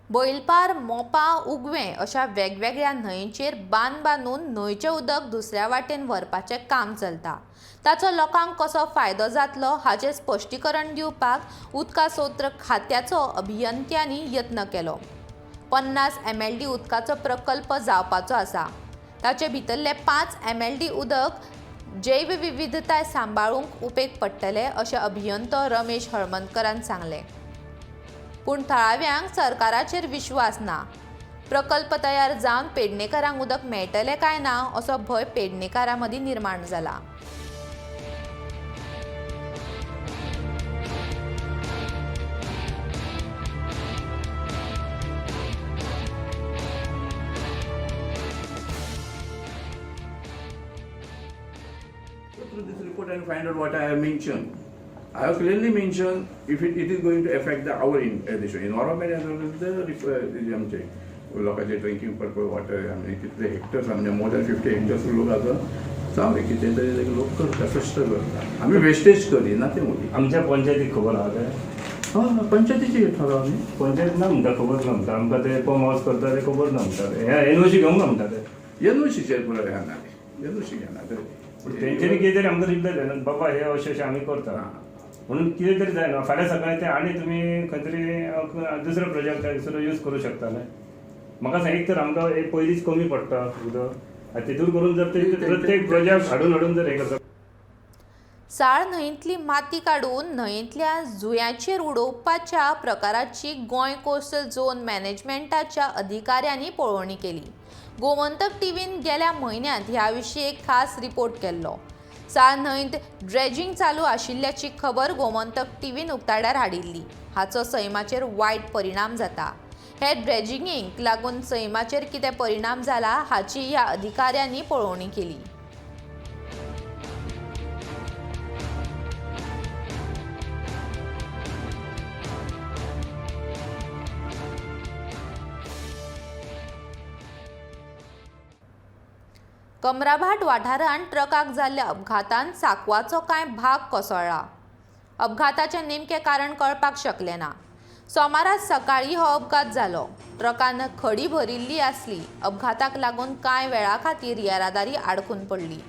Speaker 1: बैलपार, मोपा, उगवें अशा वेगवेगळ्या न्हंयेचेर बांद बांदून न्हंयचें उदक दुसऱ्या वाटेन व्हरपाचें काम चलता. ताचो लोकांक कसो फायदो जातलो हाचें स्पश्टीकरण दिवपाक उदका स्रोत खात्याचो अभियंत्यांनी यत्न केलो. 50 MLD उदकाचो प्रकल्प जावपाचो आसा. ताचे भितरले 5 MLD उदक जैवविविधताय सांबाळूंक उपेग पडटले अशें अभियंतो रमेश हळमणकरान सांगलें. पूण थळाव्यांक सरकाराचेर विश्वास ना. प्रकल्प तयार जावन पेडणेकारांक उदक मेळटलें काय ना असो भंय पेडणेकारां मदीं निर्माण जाला.
Speaker 2: Through this report and find out what I have mentioned. I have clearly mentioned if it is going to affect our environment as well as आमचे लोकांचे ड्रिंकिंग पर्पज वॉटर आमी कितले हेक्टर्स म्हणजे मोर दॅन 50 हेक्टर्स लोक आसा सांगले कितें तरी लोक करता कष्ट करता. आमी वेस्टेज करिना ते मदीं.
Speaker 10: आमच्या पंचायतीक खबर आहा ते
Speaker 2: हय पंचायतीची थारो आमी
Speaker 10: पंचायत ना म्हणटा खबर ना म्हणटा आमकां ते पंप हावस करता ते खबर ना म्हणटा ते हे एनओसी घेवंक ना म्हणटा ते
Speaker 2: एनओसीचेर पुरो घेना एनओसी घेना तर
Speaker 10: तेंच्यांनी कितें तरी आमकां रिप्लाय जायना बाबा हे अशें अशें आमी करता म्हणून कितें तरी जायना. फाल्यां सकाळीं ते आनी तुमी खंय तरी दुसरो प्रोजेक्ट दुसरो यूज करूं शकताले. म्हाका सांग एक तर आमकां एक पयलींच कमी पडटा उदक तितून करून जर ते प्रत्येक प्रोजेक्ट हाडून जर हे करता.
Speaker 1: साळ न्हंयेंतली माती काडून न्हंयेंतल्या जुंयाचेर उडोवपाच्या प्रकाराची गोंय कोस्टल झोन मॅनेजमेंटाच्या अधिकाऱ्यांनी पळोवणी केली. गोमंतक टीव्हीन गेल्या म्हयन्यांत ह्या विशीं एक खास रिपोर्ट केल्लो. साळ न्हंयेंत ड्रेजिंग चालू आशिल्ल्याची खबर गोमंतक टीव्हीन उक्ताड्यार हाडिल्ली. हाचो सैमाचेर वायट परिणाम जाता. हे ड्रेजिंगेक लागून सैमाचेर कितें परिणाम जाला हाची ह्या अधिकाऱ्यांनी पळोवणी केली. कमराभाट वाठारांत ट्रकाक जाल्ल्या अपघातांत सांकवाचो कांय भाग कोसळ्ळा. अपघाताचें नेमकें कारण कळपाक शकलें ना. सोमाराच सकाळीं हो अपघात जालो. ट्रकान खडी भरिल्ली आसली. अपघाताक लागून कांय वेळा खातीर येरादारी आडकून पडली.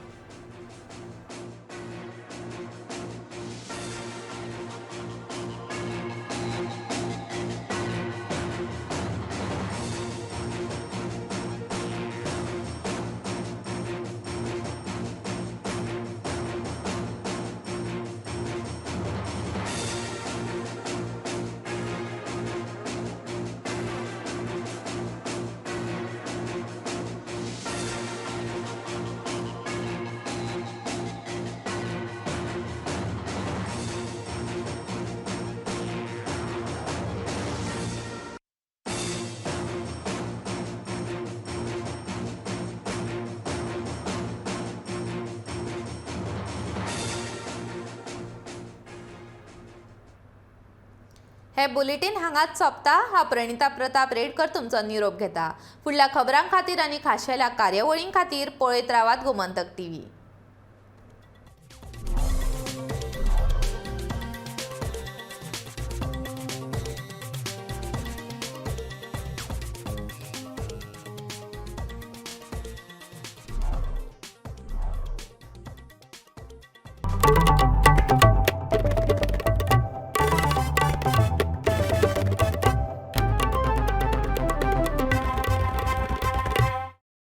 Speaker 1: हे बुलेटिन हांगाच सोंपता. हांव प्रणिता प्रताप रेडकर तुमचो निरोप घेता. फुडल्या खबरां खातीर आनी खाशेल्या कार्यावळीं खातीर पळयत रावात गोमंतक टीव्ही.